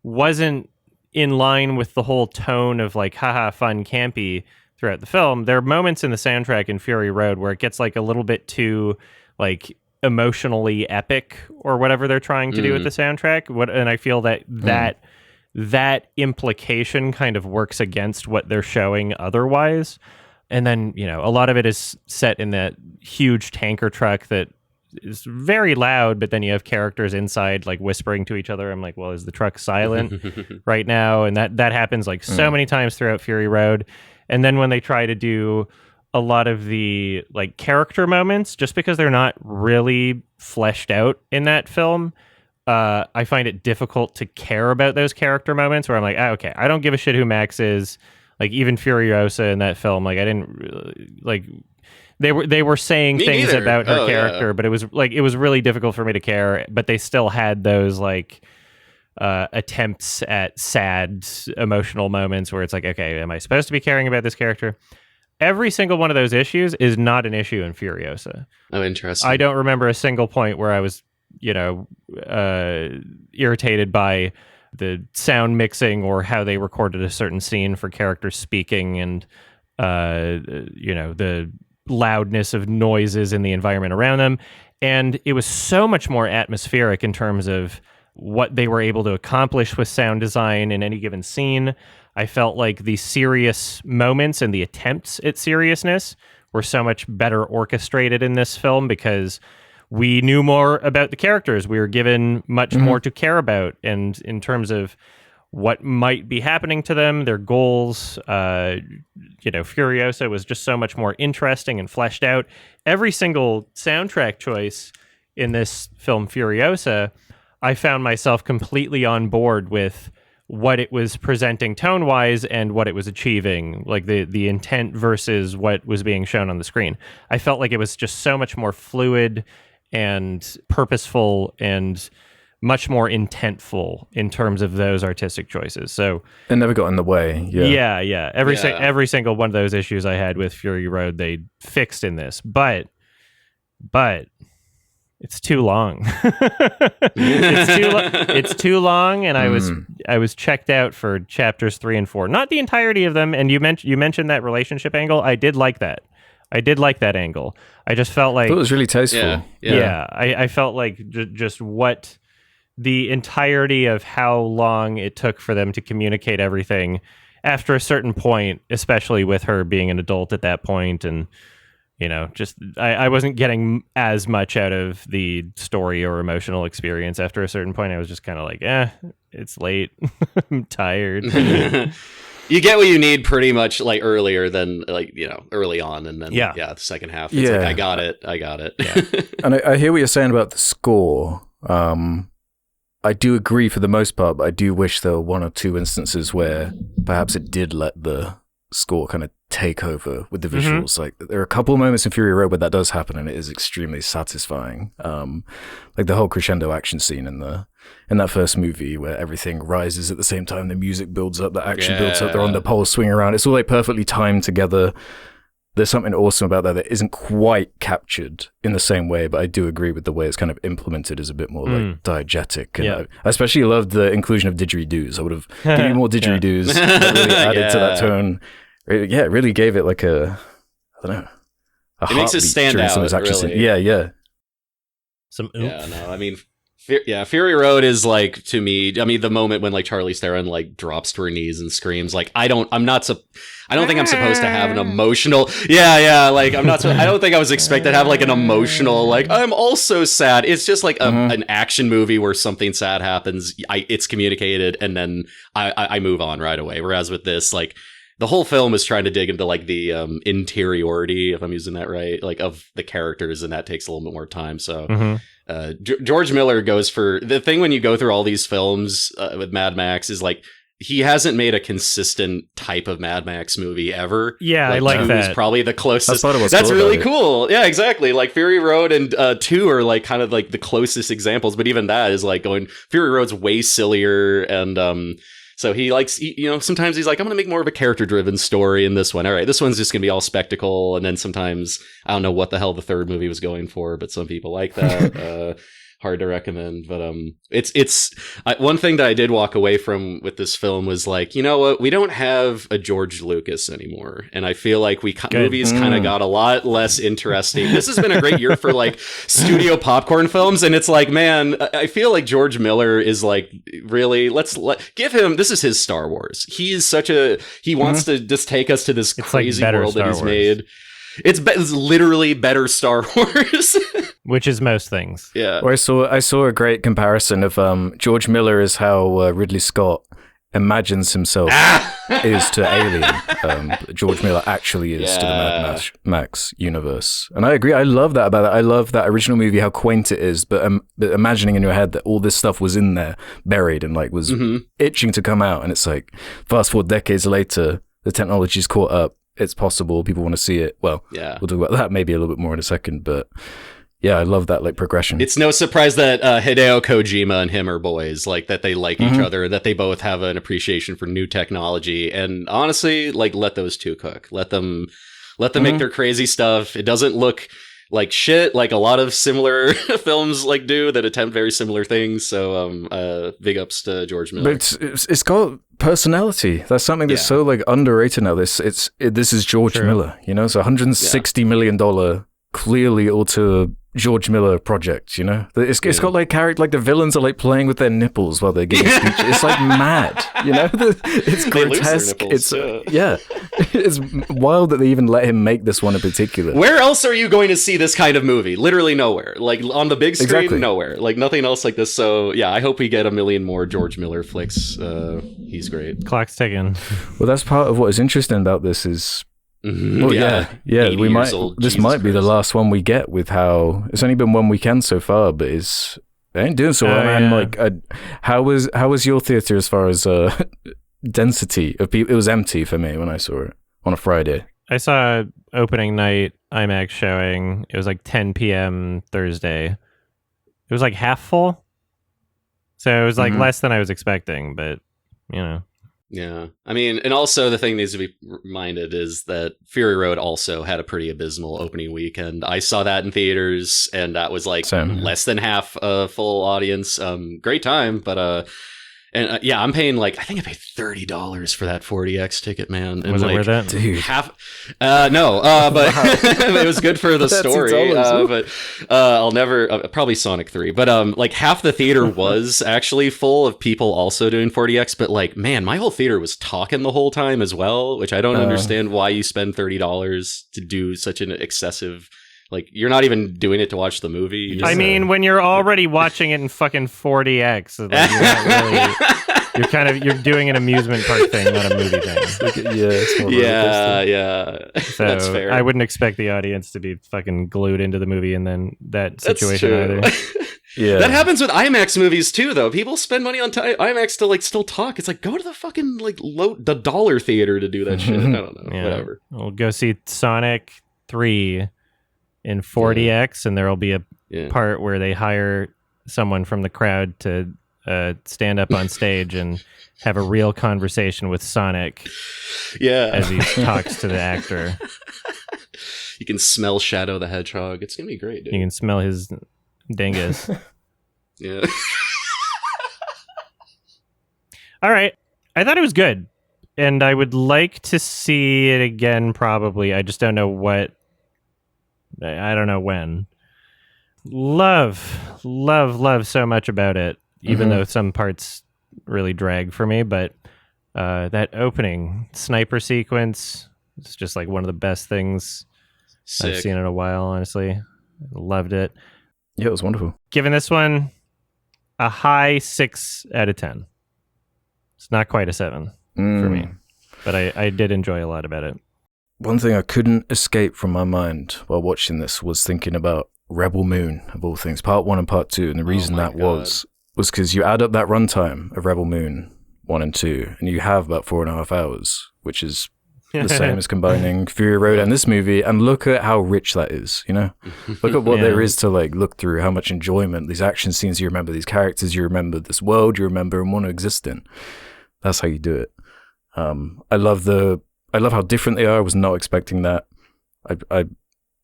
wasn't in line with the whole tone of like, haha, fun, campy throughout the film. There are moments in the soundtrack in Fury Road where it gets like a little bit too like emotionally epic or whatever they're trying to do with the soundtrack. And I feel that implication kind of works against what they're showing otherwise. And then, a lot of it is set in that huge tanker truck that is very loud, but then you have characters inside like whispering to each other. I'm like, well, is the truck silent right now? And that happens like so many times throughout Fury Road. And then when they try to do a lot of the like character moments, just because they're not really fleshed out in that film, I find it difficult to care about those character moments where I'm like, okay, I don't give a shit who Max is. Like even Furiosa in that film, like I didn't really, like they were saying things about her character, but it was really difficult for me to care. But they still had those like attempts at sad emotional moments where it's like, okay, am I supposed to be caring about this character? Every single one of those issues is not an issue in Furiosa. Oh, interesting. I don't remember a single point where I was irritated by the sound mixing or how they recorded a certain scene for characters speaking, and the loudness of noises in the environment around them. And it was so much more atmospheric in terms of what they were able to accomplish with sound design in any given scene. I felt like the serious moments and the attempts at seriousness were so much better orchestrated in this film because we knew more about the characters. We were given much more to care about, and in terms of what might be happening to them, their goals. Furiosa was just so much more interesting and fleshed out. Every single soundtrack choice in this film, Furiosa, I found myself completely on board with what it was presenting tone-wise and what it was achieving, like the intent versus what was being shown on the screen. I felt like it was just so much more fluid and purposeful and much more intentful in terms of those artistic choices. So it never got in the way. Yeah. Every single one of those issues I had with Fury Road, they fixed in this. But It's too long. It's too long, and I was checked out for chapters 3 and 4. Not the entirety of them. And you mentioned that relationship angle. I did like that. I did like that angle. I just felt like I thought it was really tasteful. Yeah. I felt like just what the entirety of how long it took for them to communicate everything after a certain point, especially with her being an adult at that point, and just I wasn't getting as much out of the story or emotional experience after a certain point. I was just kind of like, it's late. I'm tired. You get what you need pretty much like earlier than early on, and then the second half. It's like, I got it. Yeah. And I hear what you're saying about the score. I do agree for the most part, but I do wish there were one or two instances where perhaps it did let the score kind of take over with the visuals. Like there are a couple of moments in Fury Road where that does happen, and it is extremely satisfying. Like the whole crescendo action scene in that first movie where everything rises at the same time, the music builds up, the action builds up, they're on the pole swinging around. It's all like perfectly timed together. There's something awesome about that isn't quite captured in the same way, but I do agree with the way it's kind of implemented is a bit more like diegetic. And I especially loved the inclusion of didgeridoos. I would have given you more didgeridoos that really added to that tone. It really gave it like I don't know. It makes it stand out, really. Yeah. Some oomph. Yeah, no, I mean, Fury Road is like, to me, I mean, the moment when like Charlize Theron like drops to her knees and screams, like I don't think I'm supposed to have an emotional like I don't think I was expected to have like an emotional like I'm also sad. It's just like an action movie where something sad happens, it's communicated, and then I move on right away. Whereas with this, like the whole film is trying to dig into like the interiority, if I'm using that right, like of the characters, and that takes a little bit more time. So George Miller goes for the thing when you go through all these films with Mad Max is like he hasn't made a consistent type of Mad Max movie ever. Yeah, I like that. Is probably the closest. That's really cool. Yeah, exactly. Like Fury Road and 2 are like kind of like the closest examples, but even that is like going Fury Road's way sillier, and so he likes, sometimes he's like, I'm going to make more of a character-driven story in this one. All right, this one's just going to be all spectacle. And then sometimes, I don't know what the hell the third movie was going for, but some people like that. Hard to recommend. But it's one thing that I did walk away from with this film was like, you know what? We don't have a George Lucas anymore. And I feel like movies kind of got a lot less interesting. This has been a great year for like studio popcorn films. And it's like, man, I feel like George Miller is like, really, give him, this is his Star Wars. He wants to just take us to this crazy like world Star that he's Wars. made. It's literally better Star Wars. Which is most things. Yeah. Or I saw a great comparison of George Miller is how Ridley Scott imagines himself is to Alien. George Miller actually is to the Mad Max universe. And I agree. I love that about it. I love that original movie, how quaint it is, but imagining in your head that all this stuff was in there, buried, and like was itching to come out. And it's like, fast forward decades later, the technology's caught up. It's possible. People want to see it. Well, we'll talk about that maybe a little bit more in a second, but yeah, I love that like progression. It's no surprise that Hideo Kojima and him are boys, like that they like each other, that they both have an appreciation for new technology. And honestly, like let those two cook. Let them make their crazy stuff. It doesn't look like shit like a lot of similar films like do that attempt very similar things. So big ups to George Miller. But it's got personality. That's something that's so like underrated now. This is George Miller, so $160 million clearly auteur George Miller project, it's got like character, like the villains are like playing with their nipples while they're giving speech. It's like mad, it's grotesque. It's it's wild that they even let him make this one in particular. Where else are you going to see this kind of movie? Literally nowhere. Like on the big screen, nowhere. Like nothing else like this. So yeah, I hope we get a million more George Miller flicks. He's great. Clock's ticking. Well, that's part of what is interesting about this is. Well, we might. This might be the last one we get with how it's only been one weekend so far, but it ain't doing so well, man. Like, how was your theater as far as density of people? It was empty for me when I saw it on a Friday. I saw opening night IMAX showing. It was like 10 p.m. Thursday. It was like half full, so it was like less than I was expecting, but Yeah. I mean, and also the thing needs to be reminded is that Fury Road also had a pretty abysmal opening weekend. I saw that in theaters, and that was like less than half a full audience. Great time, but yeah, I'm paying I think I paid $30 for that 4DX ticket, man. And was it worth it? Dude. No, but it was good for the story. But I'll never, probably Sonic 3. But half the theater was actually full of people also doing 4DX. But man, my whole theater was talking the whole time as well, which I don't understand why you spend $30 to do such an excessive. You're not even doing it to watch the movie. I mean, when you're already watching it in fucking 4DX, you're not really, you're doing an amusement park thing, not a movie thing. Yeah. So that's fair. I wouldn't expect the audience to be fucking glued into the movie and then that situation either. Yeah, that happens with IMAX movies too, though. People spend money on IMAX to still talk. It's go to the fucking the dollar theater to do that shit. I don't know. Whatever. We'll go see Sonic 3 in 4DX, and there will be a part where they hire someone from the crowd to stand up on stage and have a real conversation with Sonic. Yeah, as he talks to the actor. You can smell Shadow the Hedgehog. It's gonna be great, dude. You can smell his dingus. Yeah. All right, I thought it was good, and I would like to see it again. Probably, I just don't know what. I don't know when. Love so much about it, even though some parts really drag for me. But that opening sniper sequence is just one of the best things I've seen in a while, honestly. Loved it. Yeah, it was wonderful. Giving this one a high 6 out of 10. It's not quite a 7 for me, but I did enjoy a lot about it. One thing I couldn't escape from my mind while watching this was thinking about Rebel Moon, of all things, part 1 and part 2. And the reason was because you add up that runtime of Rebel Moon 1 and 2, and you have about 4.5 hours, which is the same as combining Fury Road and this movie. And look at how rich that is, Look at what there is to look through, how much enjoyment, these action scenes you remember, these characters you remember, this world you remember and want to exist in. That's how you do it. I love how different they are. I was not expecting that.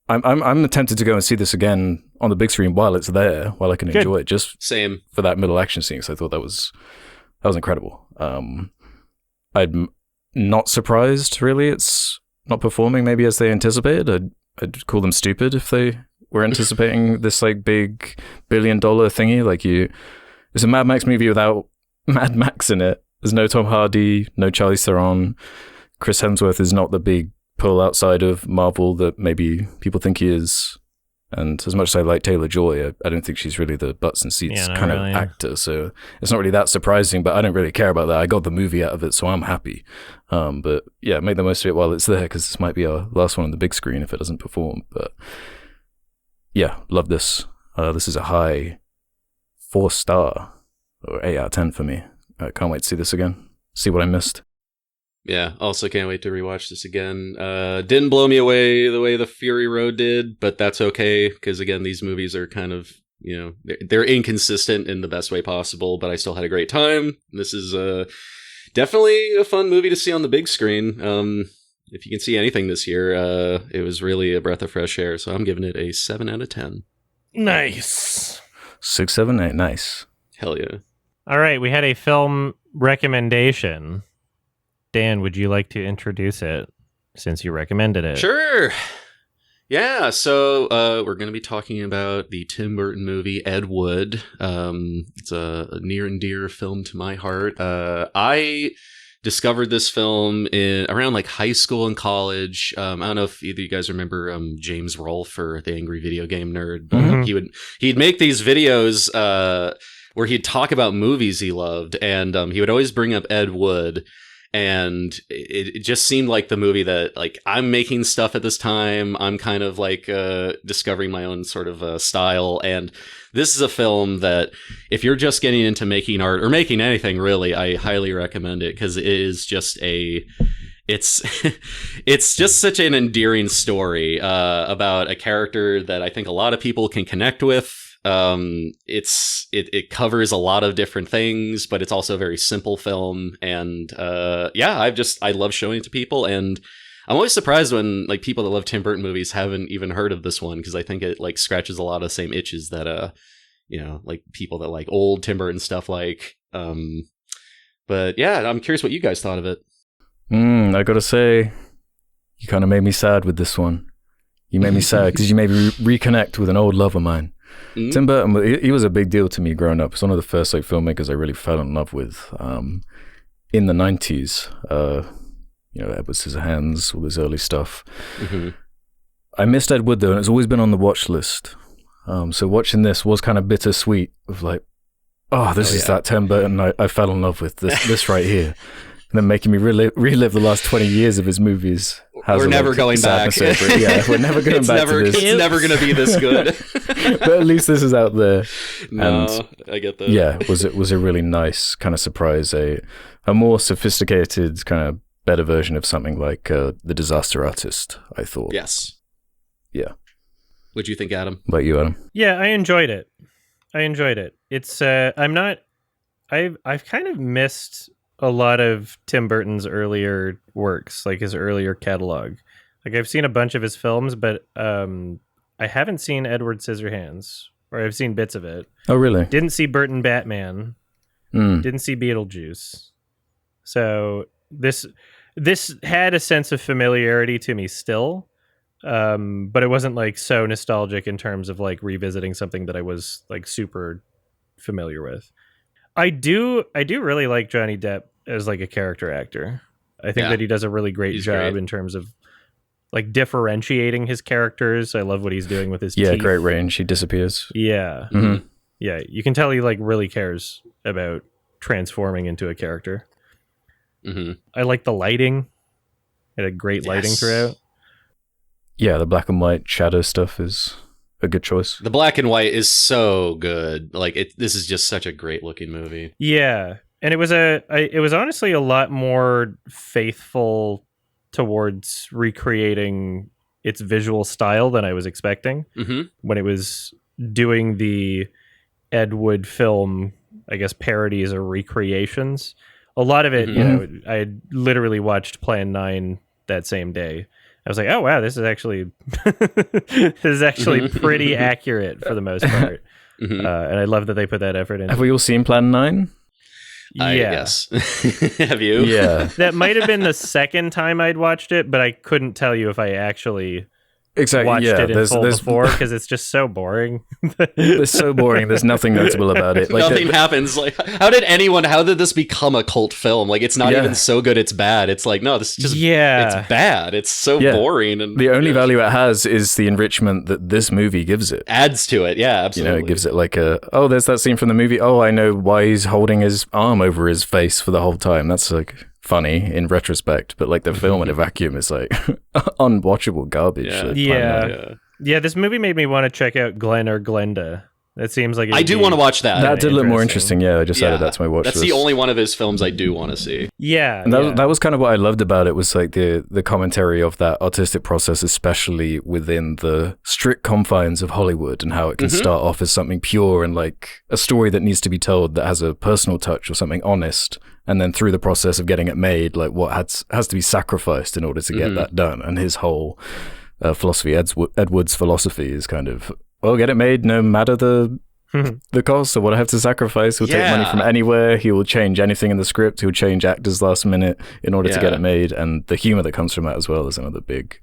I'm tempted to go and see this again on the big screen while it's there, while I can enjoy it. Just same for that middle action scene. So I thought that was incredible. I'm not surprised really. It's not performing maybe as they anticipated. I'd call them stupid if they were anticipating this big $1 billion thingy. It's a Mad Max movie without Mad Max in it. There's no Tom Hardy, no Charlize Theron. Chris Hemsworth is not the big pull outside of Marvel that maybe people think he is. And as much as I like Taylor-Joy, I don't think she's really the butts and seats kind of actor. So it's not really that surprising, but I don't really care about that. I got the movie out of it, so I'm happy. But yeah, make the most of it while it's there, because this might be our last one on the big screen if it doesn't perform. But yeah, love this. This is a high 4-star or 8 out of 10 for me. I can't wait to see this again. See what I missed. Yeah, also can't wait to rewatch this again. Didn't blow me away the way the Fury Road did, but that's okay, because again, these movies are kind of, they're inconsistent in the best way possible, but I still had a great time. This is definitely a fun movie to see on the big screen. If you can see anything this year, it was really a breath of fresh air, so I'm giving it a 7 out of 10. Nice. 6, 7, 8, nice. Hell yeah. All right, we had a film recommendation. Dan, would you like to introduce it since you recommended it? Sure. Yeah, so we're going to be talking about the Tim Burton movie Ed Wood. It's a near and dear film to my heart. I discovered this film around high school and college. I don't know if either of you guys remember James Rolfe, or the Angry Video Game Nerd. But he'd make these videos where he'd talk about movies he loved, and he would always bring up Ed Wood. And it just seemed like the movie that I'm making stuff at this time. I'm kind of discovering my own sort of style. And this is a film that if you're just getting into making art or making anything really, I highly recommend it, because it is just it's just such an endearing story about a character that I think a lot of people can connect with. It covers a lot of different things, but it's also a very simple film. And I love showing it to people. And I'm always surprised when like people that love Tim Burton movies haven't even heard of this one, because I think it like scratches a lot of the same itches that like people that like old Tim Burton stuff like. But yeah, I'm curious what you guys thought of it. I gotta say, you kind of made me sad with this one. You made me sad because you made me reconnect with an old love of mine. Mm-hmm. Tim Burton, he was a big deal to me growing up. He's one of the first like filmmakers I really fell in love with in the 90s. Edward Scissorhands, all this early stuff. Mm-hmm. I missed Ed Wood though, and it's always been on the watch list. So watching this was kind of bittersweet of like, this is that Tim Burton I fell in love with, this right here. And then making me relive the last 20 years of his movies. We're never going back. Yeah, we're never going back to this. It's never going to be this good. But at least this is out there. No, I get that. Yeah, it was a really nice kind of surprise. A more sophisticated, kind of better version of something like The Disaster Artist, I thought. Yes. Yeah. What'd you think, Adam? What about you, Adam? Yeah, I enjoyed it. It's I've kind of missed a lot of Tim Burton's earlier works, like his earlier catalog. Like I've seen a bunch of his films, but I haven't seen Edward Scissorhands, or I've seen bits of it. Oh, really? Didn't see Burton Batman. Didn't see Beetlejuice. So this had a sense of familiarity to me still, but it wasn't like so nostalgic in terms of like revisiting something that I was like super familiar with. I do really like Johnny Depp as like a character actor. I think that he does a really great job in terms of like differentiating his characters. I love what he's doing with his teeth. Great range. He disappears. Yeah. Mm-hmm. Yeah, you can tell he like really cares about transforming into a character. Mm-hmm. I like the lighting. It had great lighting throughout. Yeah, the black and white shadow stuff is a good choice. The black and white is so good. Like this is just such a great looking movie. Yeah, and it was honestly a lot more faithful towards recreating its visual style than I was expecting. Mm-hmm. When it was doing the Ed Wood film, I guess parodies or recreations. A lot of it, I had literally watched Plan 9 that same day. I was like, oh wow, this is actually pretty accurate for the most part. And I love that they put that effort in. Have we all seen Plan 9? Yeah. Yes. Have you? Yeah. That might have been the second time I'd watched it, but I couldn't tell you if I actually watched it in full before, because it's just so boring. It's so boring. There's nothing notable about it. Like, nothing happens. Like, how did this become a cult film? Like, it's not even so good it's bad. It's like, no, this is just it's bad. It's so boring. And the only value it has is the enrichment that this movie gives it. Adds to it. Yeah, absolutely. It gives it like there's that scene from the movie. Oh, I know why he's holding his arm over his face for the whole time. That's like funny in retrospect, but like the film in a vacuum is like unwatchable garbage. Yeah, this movie made me want to check out Glenn or Glenda. That seems like I do want to watch that. That did look more interesting. Yeah, I just added that to my watch list. That's the only one of his films I do want to see. Yeah, and that was kind of what I loved about it, was like the commentary of that artistic process, especially within the strict confines of Hollywood, and how it can start off as something pure and like a story that needs to be told that has a personal touch or something honest, and then through the process of getting it made, like what has to be sacrificed in order to get that done. And his whole philosophy, Ed Wood's philosophy, is kind of, get it made no matter the cost or what I have to sacrifice. He'll take money from anywhere. He will change anything in the script. He'll change actors last minute in order to get it made. And the humor that comes from that as well is another big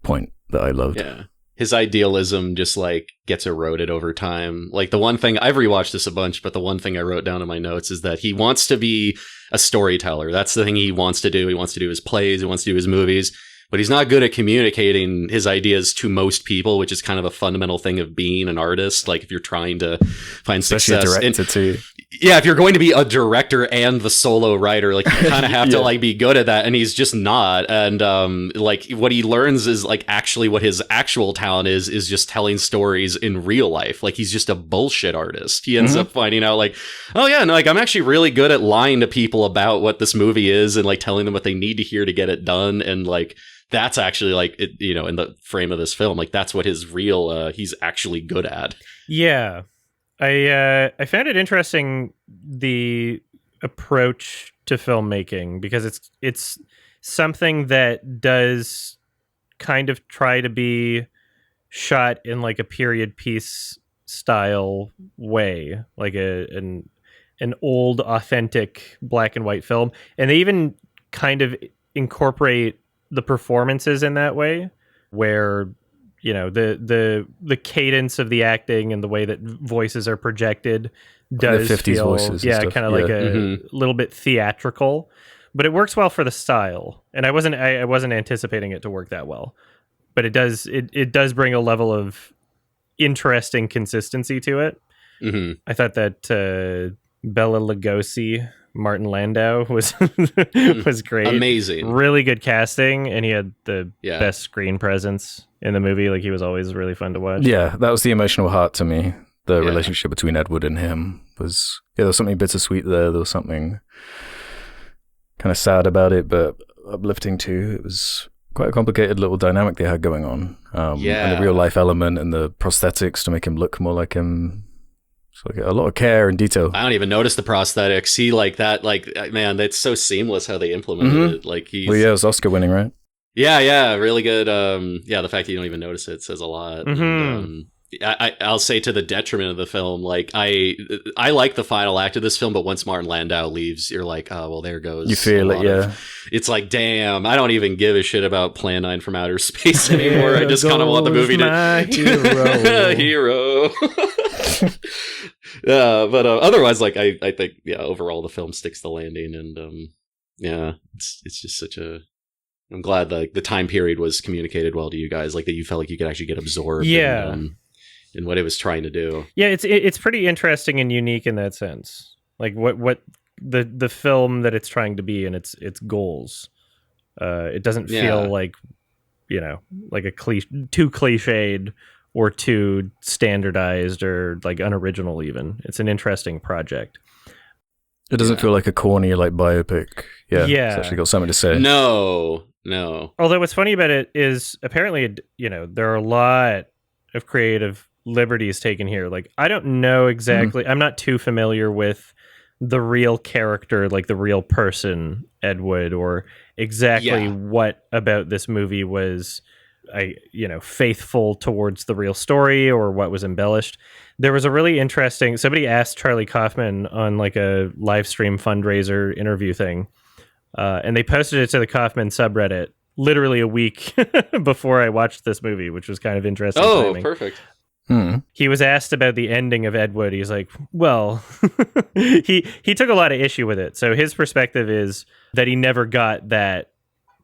point that I loved. Yeah. His idealism just like gets eroded over time. Like the one thing, I've rewatched this a bunch, but the one thing I wrote down in my notes is that he wants to be a storyteller. That's the thing he wants to do. He wants to do his plays. He wants to do his movies. But he's not good at communicating his ideas to most people, which is kind of a fundamental thing of being an artist. Like if you're trying to find success, if you're going to be a director and the solo writer, like you kind of have to like be good at that. And he's just not. And like what he learns is like actually what his actual talent is just telling stories in real life. Like he's just a bullshit artist. He ends up finding out like, like I'm actually really good at lying to people about what this movie is and like telling them what they need to hear to get it done. And like that's actually like it, in the frame of this film, like that's what his real he's actually good at. Yeah. I found it interesting, the approach to filmmaking, because it's something that does kind of try to be shot in like a period piece style way, like an old authentic black and white film, and they even kind of incorporate the performances in that way, where the cadence of the acting and the way that voices are projected does the 50s feel voices and stuff. kind of like a little bit theatrical, but it works well for the style. And I wasn't anticipating it to work that well, but it does bring a level of interesting consistency to it. I thought that Bela Lugosi, Martin Landau was great. Amazing. Really good casting, and he had the best screen presence in the movie. Like, he was always really fun to watch. Yeah, that was the emotional heart to me. The relationship between Edward and him was, there was something bittersweet there. There was something kind of sad about it, but uplifting too. It was quite a complicated little dynamic they had going on. And the real life element and the prosthetics to make him look more like him. It's like a lot of care and detail. I don't even notice the prosthetics. See, like that, like, man, that's so seamless how they implemented it. Like, well, yeah, it was Oscar winning, right? Yeah, really good. The fact that you don't even notice it says a lot. And, I'll say, to the detriment of the film, like I like the final act of this film, but once Martin Landau leaves, you're like, oh well, there goes. You feel it, yeah. It's like, damn, I don't even give a shit about Plan 9 from Outer Space anymore. I just kind of want the movie to hero. But otherwise, like I think, overall the film sticks the landing, and it's just such a. I'm glad the time period was communicated well to you guys, like that you felt like you could actually get absorbed. In what it was trying to do. Yeah, it's pretty interesting and unique in that sense. Like what the film that it's trying to be and its goals. It doesn't feel like like a too cliched or too standardized or like unoriginal even. It's an interesting project. It doesn't feel like a corny like biopic. Yeah. It's actually got something to say. No. Although what's funny about it is apparently there are a lot of creative liberties taken here. Like, I don't know exactly. I'm not too familiar with the real character, like the real person, Ed Wood, or exactly what about this movie was, faithful towards the real story or what was embellished. There was a really interesting, somebody asked Charlie Kaufman on like a live stream fundraiser interview thing. And they posted it to the Kaufman subreddit literally a week before I watched this movie, which was kind of interesting. Oh, timing. Perfect. He was asked about the ending of Ed Wood. He's like, well, he took a lot of issue with it. So his perspective is that he never got that,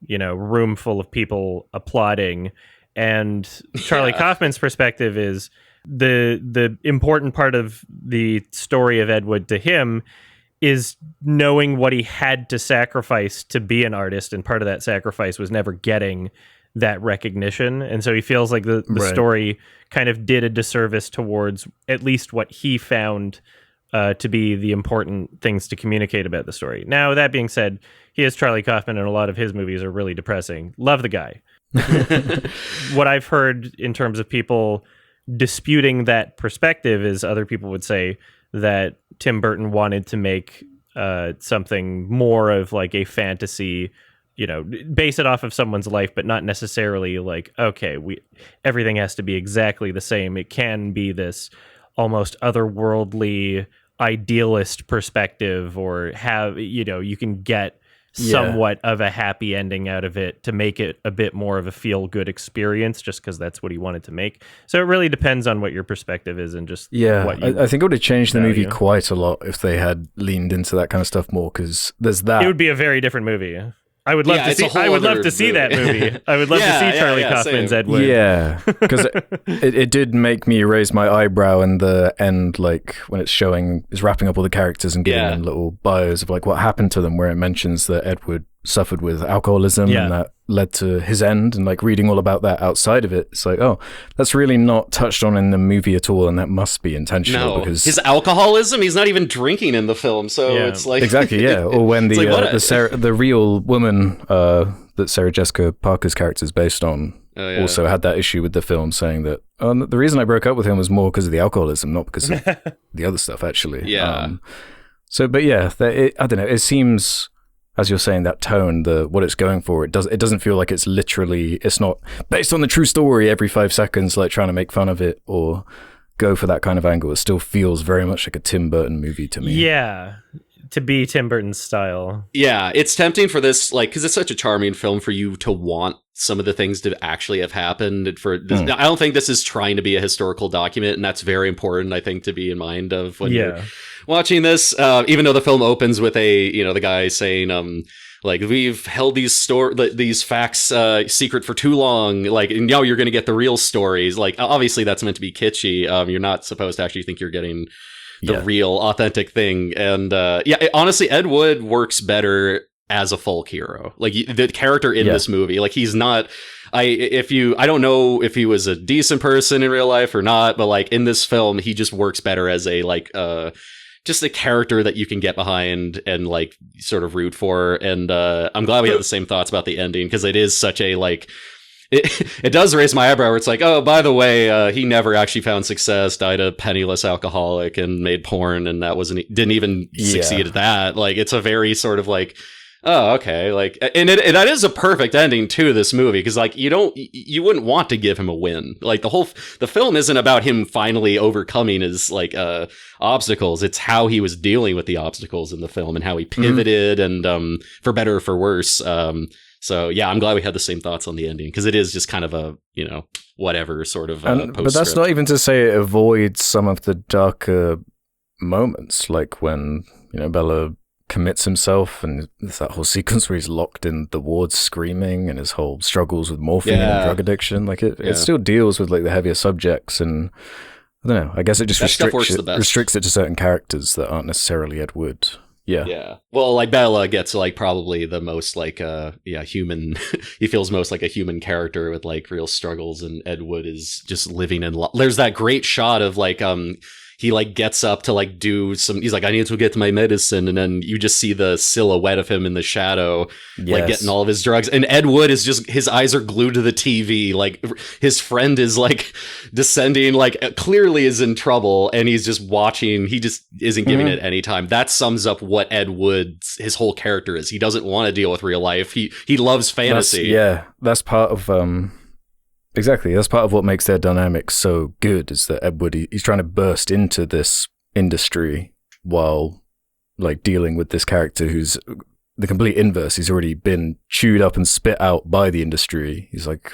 room full of people applauding. And Charlie Kaufman's perspective is the important part of the story of Ed Wood to him is knowing what he had to sacrifice to be an artist. And part of that sacrifice was never getting that recognition. And so he feels like the story kind of did a disservice towards at least what he found to be the important things to communicate about the story. Now, that being said, he is Charlie Kaufman, and a lot of his movies are really depressing. Love the guy. What I've heard in terms of people disputing that perspective is other people would say that Tim Burton wanted to make something more of like a fantasy, base it off of someone's life, but not necessarily like, okay, everything has to be exactly the same. It can be this almost otherworldly idealist perspective, or have, you can get somewhat of a happy ending out of it to make it a bit more of a feel-good experience, just because that's what he wanted to make. So it really depends on what your perspective is and just what you I think it would have changed the movie quite a lot if they had leaned into that kind of stuff more, because there's that. It would be a very different movie. I would love to see. I would love to see that movie. I would love to see Charlie Kaufman's Ed Wood. Yeah, because it did make me raise my eyebrow in the end, like when it's wrapping up all the characters and giving them little bios of like what happened to them, where it mentions that Ed Wood suffered with alcoholism and that led to his end, and like reading all about that outside of it, it's like, oh, that's really not touched on in the movie at all, and that must be intentional because his alcoholism, he's not even drinking in the film, so it's like exactly or when the real woman, the that Sarah Jessica Parker's character is based on also had that issue with the film, saying that the reason I broke up with him was more because of the alcoholism, not because of the other stuff, actually. Yeah. But yeah, I don't know. It seems, as you're saying, that tone, what it's going for, it doesn't feel like it's not based on the true story every 5 seconds, like trying to make fun of it or go for that kind of angle. It still feels very much like a Tim Burton movie to me. Yeah. To be Tim Burton's style. Yeah, it's tempting for this, like, because it's such a charming film for you to want some of the things to actually have happened. I don't think this is trying to be a historical document, and that's very important, I think, to be in mind of when you're watching this. Even though the film opens with the guy saying, like, we've held these facts secret for too long, like, and now you're going to get the real stories. Like, obviously that's meant to be kitschy. You're not supposed to actually think you're getting the real authentic thing. And honestly, Ed Wood works better as a folk hero. Like, the character in this movie, like, he's not, I don't know if he was a decent person in real life or not, but like in this film, he just works better as a just a character that you can get behind and like sort of root for. And I'm glad we have the same thoughts about the ending, because it is such a like, it does raise my eyebrow where it's like, oh, by the way, he never actually found success, died a penniless alcoholic and made porn, and didn't even succeed at that. Like, it's a very sort of like, oh, okay, like, and that is a perfect ending to this movie, because like you wouldn't want to give him a win. Like, the film isn't about him finally overcoming his like obstacles. It's how he was dealing with the obstacles in the film and how he pivoted and for better or for worse. So yeah, I'm glad we had the same thoughts on the ending, because it is just kind of a, whatever sort of but that's not even to say it avoids some of the darker moments, like when, Bella commits himself, and there's that whole sequence where he's locked in the wards screaming, and his whole struggles with morphine and drug addiction. Like, it still deals with like the heavier subjects, and I don't know, I guess it just restricts it to certain characters that aren't necessarily Ed Wood. Yeah. Well, like, Bella gets like probably the most like human. He feels most like a human character with like real struggles, and Ed Wood is just living in. There's that great shot of like he like gets up to like do some, he's like, I need to get my medicine, and then you just see the silhouette of him in the shadow, like getting all of his drugs, and Ed Wood is just, his eyes are glued to the TV, like his friend is like descending, like clearly is in trouble, and he's just watching, he just isn't giving it any time. That sums up what Ed Wood's, his whole character is. He doesn't want to deal with real life. He loves fantasy. That's part of exactly. That's part of what makes their dynamic so good, is that Ed Wood, he's trying to burst into this industry while like dealing with this character who's the complete inverse. He's already been chewed up and spit out by the industry. He's like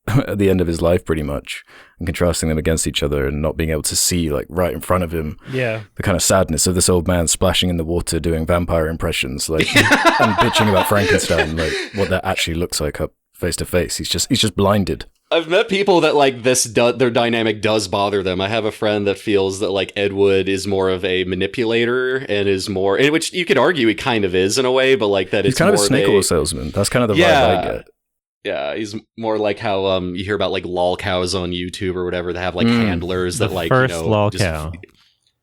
at the end of his life pretty much, and contrasting them against each other and not being able to see like right in front of him the kind of sadness of this old man splashing in the water doing vampire impressions, like and bitching about Frankenstein, like what that actually looks like up face to face. He's just blinded. I've met people that like their dynamic does bother them. I have a friend that feels that like Ed Wood is more of a manipulator and is more, in which you could argue he kind of is in a way, but like that he's kind of a snake oil salesman. That's kind of the vibe I get. Yeah, he's more like how you hear about like lol cows on YouTube or whatever that have like handlers that like first lol cow.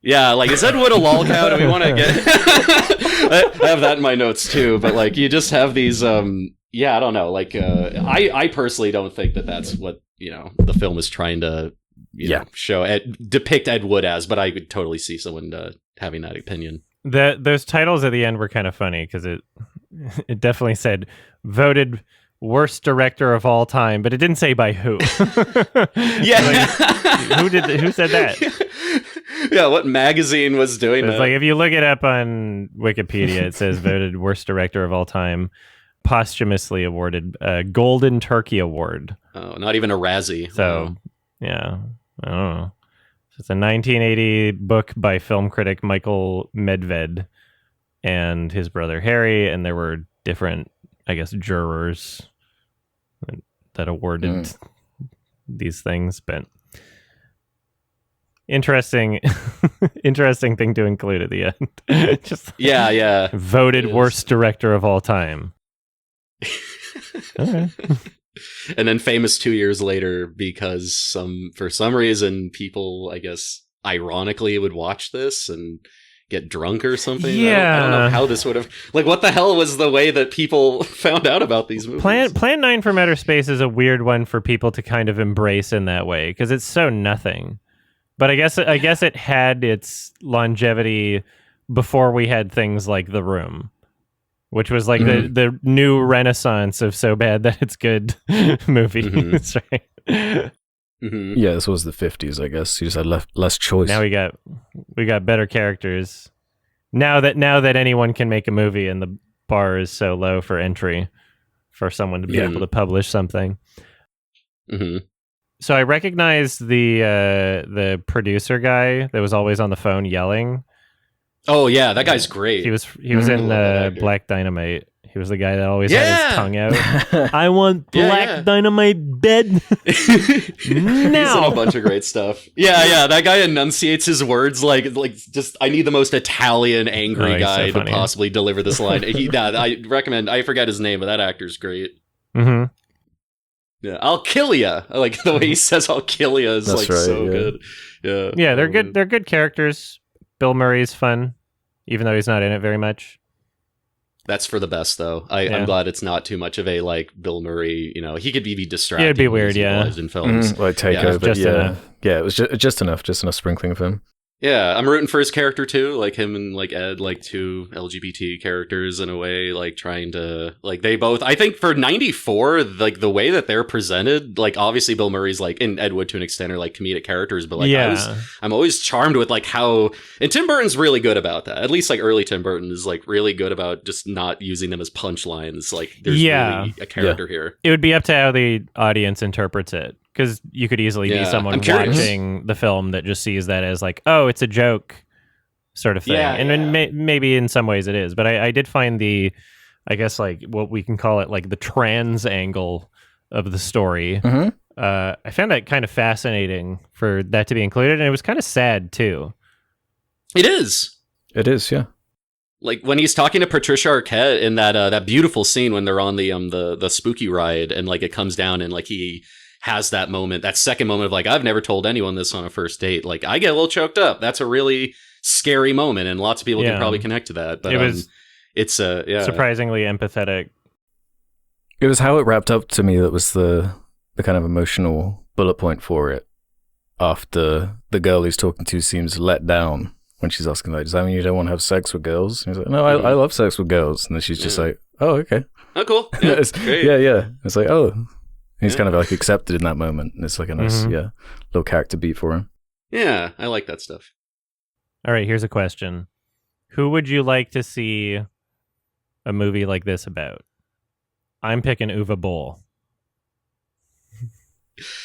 Yeah, like, is Ed Wood a lol cow? Do we want to get? I have that in my notes too, but like you just have these. I don't know. Like, I personally don't think that that's what the film is trying to depict Ed Wood as, but I could totally see someone having that opinion. Those titles at the end were kind of funny, because it definitely said voted worst director of all time, but it didn't say by who. Who said that? Yeah, what magazine was doing that? Like, if you look it up on Wikipedia, it says voted worst director of all time, posthumously awarded a Golden Turkey Award. Oh, not even a Razzie. So, yeah, I don't know. It's a 1980 book by film critic Michael Medved and his brother Harry, and there were different, I guess, jurors that awarded these things, but interesting thing to include at the end. Just voted worst director of all time. Okay. And then famous 2 years later because for some reason people, I guess, ironically would watch this, and get drunk or something. Yeah. I don't know how this would have, like, what the hell was the way that people found out about these movies? Plan 9 from Outer Space is a weird one for people to kind of embrace in that way, because it's so nothing. But I guess it had its longevity before we had things like The Room, which was like the new renaissance of so bad that it's good movies, right? Yeah, this was the 50s, I guess. You just had less choice. Now we got better characters. Now that anyone can make a movie and the bar is so low for entry for someone to be able to publish something. So I recognized the producer guy that was always on the phone yelling. Oh yeah, that guy's great. He was in Black Dynamite. He was the guy that always had his tongue out. I want Black Dynamite dead now. He's in a bunch of great stuff. Yeah, that guy enunciates his words like just, I need the most Italian angry guy to possibly deliver this line. I recommend, I forget his name, but that actor's great. Yeah, I'll kill ya. Like the way he says "I'll kill ya" is so good. Yeah, they're good. They're good characters. Bill Murray's fun, even though he's not in it very much. That's for the best, though. I'm glad it's not too much of a like Bill Murray. You know, he could be distracting. Yeah, it'd be weird. In films, like Takeover. But it was just enough sprinkling for him. Yeah, I'm rooting for his character too, like him and like Ed, like two LGBT characters in a way, like trying to, like they both, I think for 94, like the way that they're presented, like obviously Bill Murray's like, and Ed Wood to an extent are like comedic characters, but like I'm always charmed with like how, and Tim Burton's really good about that. At least like early Tim Burton is like really good about just not using them as punchlines. Like there's really a character here. It would be up to how the audience interprets it. Because you could easily be someone watching the film that just sees that as like, oh, it's a joke sort of thing. And then maybe in some ways it is. But I did find I guess like what we can call it like the trans angle of the story. I found that kind of fascinating for that to be included. And it was kind of sad too. It is, yeah. Like when he's talking to Patricia Arquette in that beautiful scene when they're on the spooky ride and like it comes down and like he has that moment, that second moment of like, I've never told anyone this on a first date. Like I get a little choked up. That's a really scary moment. And lots of people can probably connect to that. But it's surprisingly empathetic. It was how it wrapped up to me that was the kind of emotional bullet point for it. After the girl he's talking to seems let down when she's asking like, does that mean you don't want to have sex with girls? And he's like, no, I love sex with girls. And then she's just like, oh, okay. Oh, cool. Yeah, great. Yeah. It's like, oh. He's kind of like accepted in that moment. And it's like a nice, little character beat for him. Yeah, I like that stuff. All right, here's a question. Who would you like to see a movie like this about? I'm picking Uwe Boll.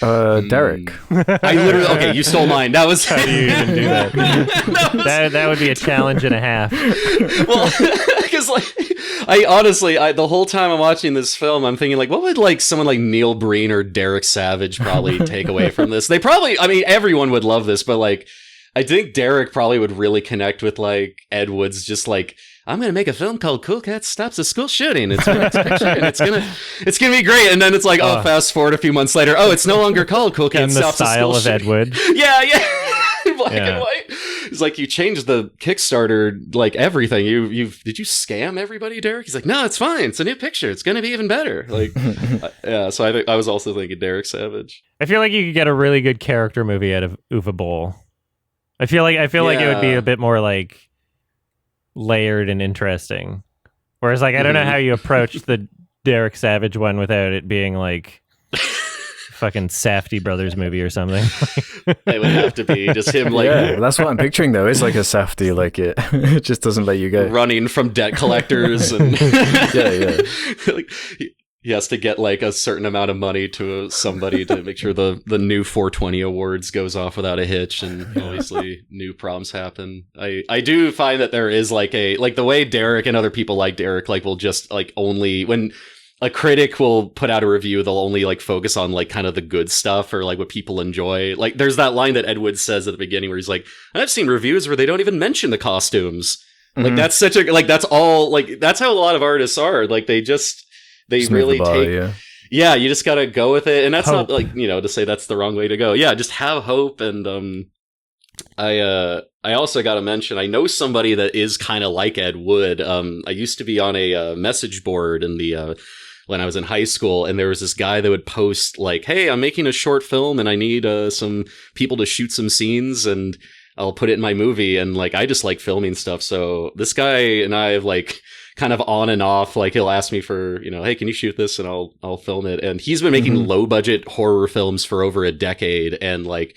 Derek. I literally, okay, you stole mine. That was... How do you even do that? That would be a challenge and a half. Well, because like... I honestly, the whole time I'm watching this film, I'm thinking like, what would like someone like Neil Breen or Derek Savage probably take away from this? They probably, I mean, everyone would love this, but like, I think Derek probably would really connect with like Ed Wood's just like, I'm going to make a film called Cool Cat Stops a School Shooting. It's my next picture, and it's gonna be great. And then it's like, fast forward a few months later, it's no longer called Cool Cat Stops a School Shooting. In the style of Ed Wood. Yeah. Black and white. It's like you changed the Kickstarter, like everything. Did you scam everybody, Derek? He's like, no, it's fine. It's a new picture. It's gonna be even better. Like, So I was also thinking Derek Savage. I feel like you could get a really good character movie out of Uwe Boll. I feel like it would be a bit more like layered and interesting. Whereas like I don't know how you approach the Derek Savage one without it being like fucking Safdie Brothers movie or something. It would have to be just him like that's what I'm picturing though. It's like a Safdie, like it just doesn't let you go, running from debt collectors and like he has to get like a certain amount of money to somebody to make sure the new 420 awards goes off without a hitch, and obviously new problems happen. I do find that there is like the way Derek and other people like Derek like will just like only when a critic will put out a review, they'll only like focus on like kind of the good stuff or like what people enjoy. Like there's that line that Ed Wood says at the beginning where he's like, I've seen reviews where they don't even mention the costumes. Like that's such a, like that's all, like that's how a lot of artists are. Like they really take, you just gotta go with it. And that's not like, to say that's the wrong way to go. Yeah, just have hope and I also got to mention, I know somebody that is kind of like Ed Wood. I used to be on a message board in the when I was in high school, and there was this guy that would post like, "Hey, I'm making a short film, and I need some people to shoot some scenes, and I'll put it in my movie." And like, I just like filming stuff, so this guy and I have like kind of on and off. Like, he'll ask me for, "Hey, can you shoot this?" And I'll film it. And he's been making low budget horror films for over a decade, and like,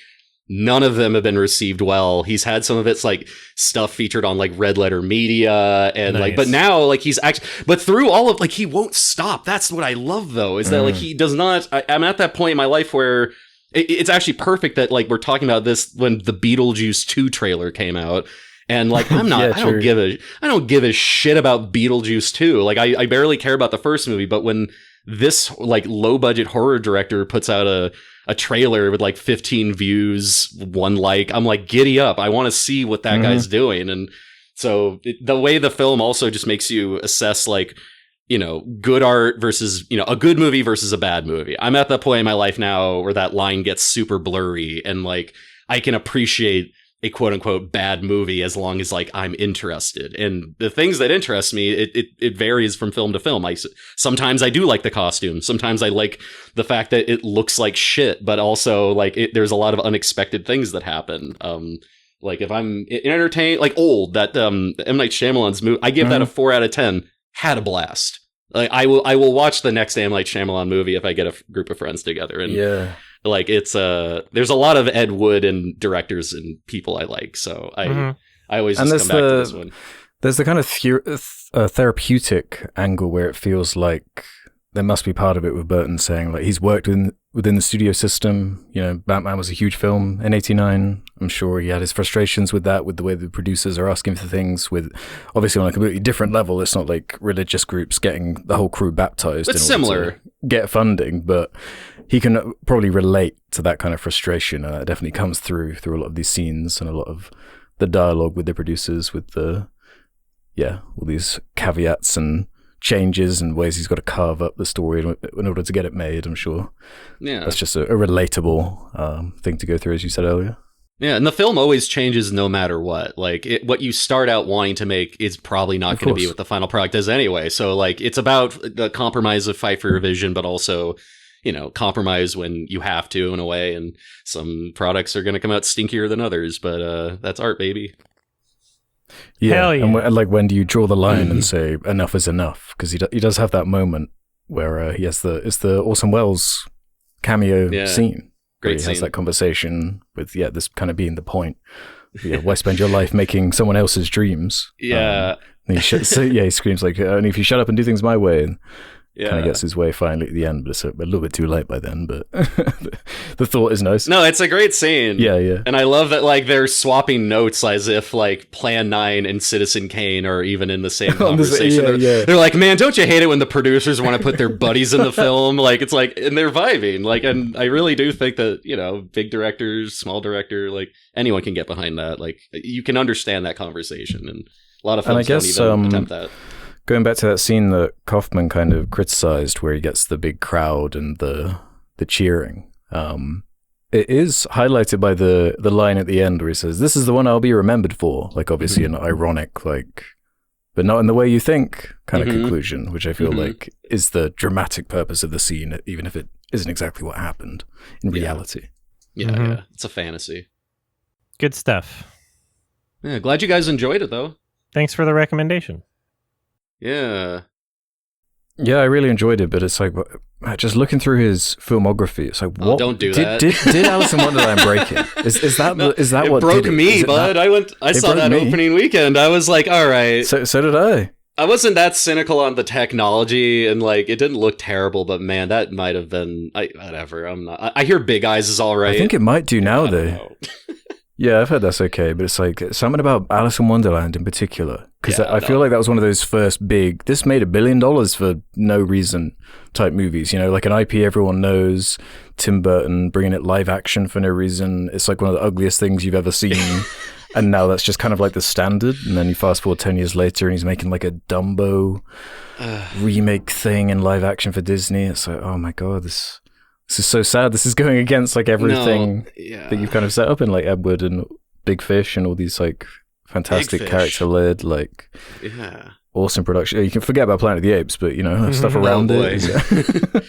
none of them have been received well. He's had some of it's like stuff featured on like Red Letter Media and like, but now like he's actually, but through all of like, he won't stop. That's what I love though, is that like he does not, I'm at that point in my life where it's actually perfect that like we're talking about this when the Beetlejuice 2 trailer came out. And like, I'm not, I don't give a shit about Beetlejuice 2. Like I barely care about the first movie, but when this like low budget horror director puts out a trailer with like 15 views, 1 like, I'm like, giddy up. I want to see what that guy's doing. And so the way the film also just makes you assess like, good art versus, a good movie versus a bad movie. I'm at that point in my life now where that line gets super blurry, and like I can appreciate a quote unquote bad movie as long as like I'm interested. And the things that interest me, it varies from film to film. Sometimes I do like the costume. Sometimes I like the fact that it looks like shit, but also like there's a lot of unexpected things that happen. Like if I'm entertained, like Old, that M. Night Shyamalan's movie, I give that a 4 out of 10. Had a blast. Like I will watch the next M. Night Shyamalan movie if I get a group of friends together. And like it's there's a lot of Ed Wood and directors and people I like, so I always just come back to this one. There's the kind of therapeutic angle where it feels like there must be part of it with Burton saying like he's worked within the studio system. Batman was a huge film in '89. I'm sure he had his frustrations with that, with the way the producers are asking for things, with obviously on a completely different level. It's not like religious groups getting the whole crew baptized. It's similar. To get funding, but he can probably relate to that kind of frustration, and that definitely comes through a lot of these scenes and a lot of the dialogue with the producers, with all these caveats and changes and ways he's got to carve up the story in order to get it made. I'm sure that's just a relatable thing to go through, as you said earlier. Yeah, and the film always changes no matter what. Like, what you start out wanting to make is probably not going to be what the final product is anyway. So, like, it's about the compromise of fight for your vision, but also, compromise when you have to, in a way. And some products are going to come out stinkier than others, but that's art, baby. Yeah, hell yeah. And like, when do you draw the line and say enough is enough? Because he does have that moment where he has it's the Orson Welles cameo scene. Great scene. He has that conversation with this kind of being the point. Why spend your life making someone else's dreams? Yeah. And he screams like, only if you shut up and do things my way. And kind of gets his way finally at the end, but it's a little bit too late by then. But the thought is nice. No, it's a great scene. Yeah. And I love that like they're swapping notes as if like Plan 9 and Citizen Kane are even in the same conversation. They're like, man, don't you hate it when the producers want to put their buddies in the film? Like, it's like, and they're vibing. Like, and I really do think that, big directors, small director, like anyone can get behind that. Like, you can understand that conversation, and a lot of films don't even attempt that. Going back to that scene that Kaufman kind of criticized, where he gets the big crowd and the cheering, it is highlighted by the line at the end where he says, "This is the one I'll be remembered for." Like, obviously an ironic, like, but not in the way you think kind of conclusion, which I feel like is the dramatic purpose of the scene, even if it isn't exactly what happened in reality. Yeah, it's a fantasy. Good stuff. Yeah, glad you guys enjoyed it, though. Thanks for the recommendation. Yeah, I really enjoyed it, but it's like, just looking through his filmography, it's like, what? Don't do that. Did Alice in Wonderland break it? Is that what broke did it? me, bud? I saw that opening weekend. I was like, all right. So did I. I wasn't that cynical on the technology, and like, it didn't look terrible, but man, that might have been whatever. I'm not. I hear Big Eyes is all right. I think it might do now, though. Yeah, I've heard that's okay, but it's like something about Alice in Wonderland in particular, because I feel like that was one of those first big, this made $1 billion for no reason type movies, like an IP everyone knows, Tim Burton bringing it live action for no reason. It's like one of the ugliest things you've ever seen, and now that's just kind of like the standard. And then you fast forward 10 years later and he's making like a Dumbo remake thing in live action for Disney. It's like, oh my god, this is so sad. This is going against like everything that you've kind of set up in like Ed Wood and Big Fish and all these like fantastic character-led, like awesome production. You can forget about Planet of the Apes, but stuff around it.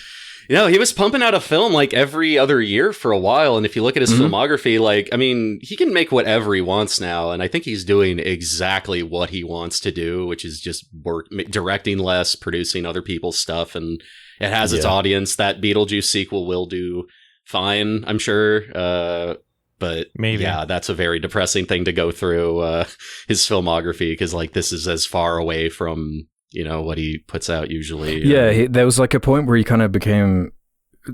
He was pumping out a film like every other year for a while, and if you look at his filmography, like, I mean, he can make whatever he wants now, and I think he's doing exactly what he wants to do, which is just directing less, producing other people's stuff, and it has its audience. That Beetlejuice sequel will do fine, I'm sure, but maybe that's a very depressing thing to go through his filmography, because like this is as far away from what he puts out usually. There was like a point where he kind of became,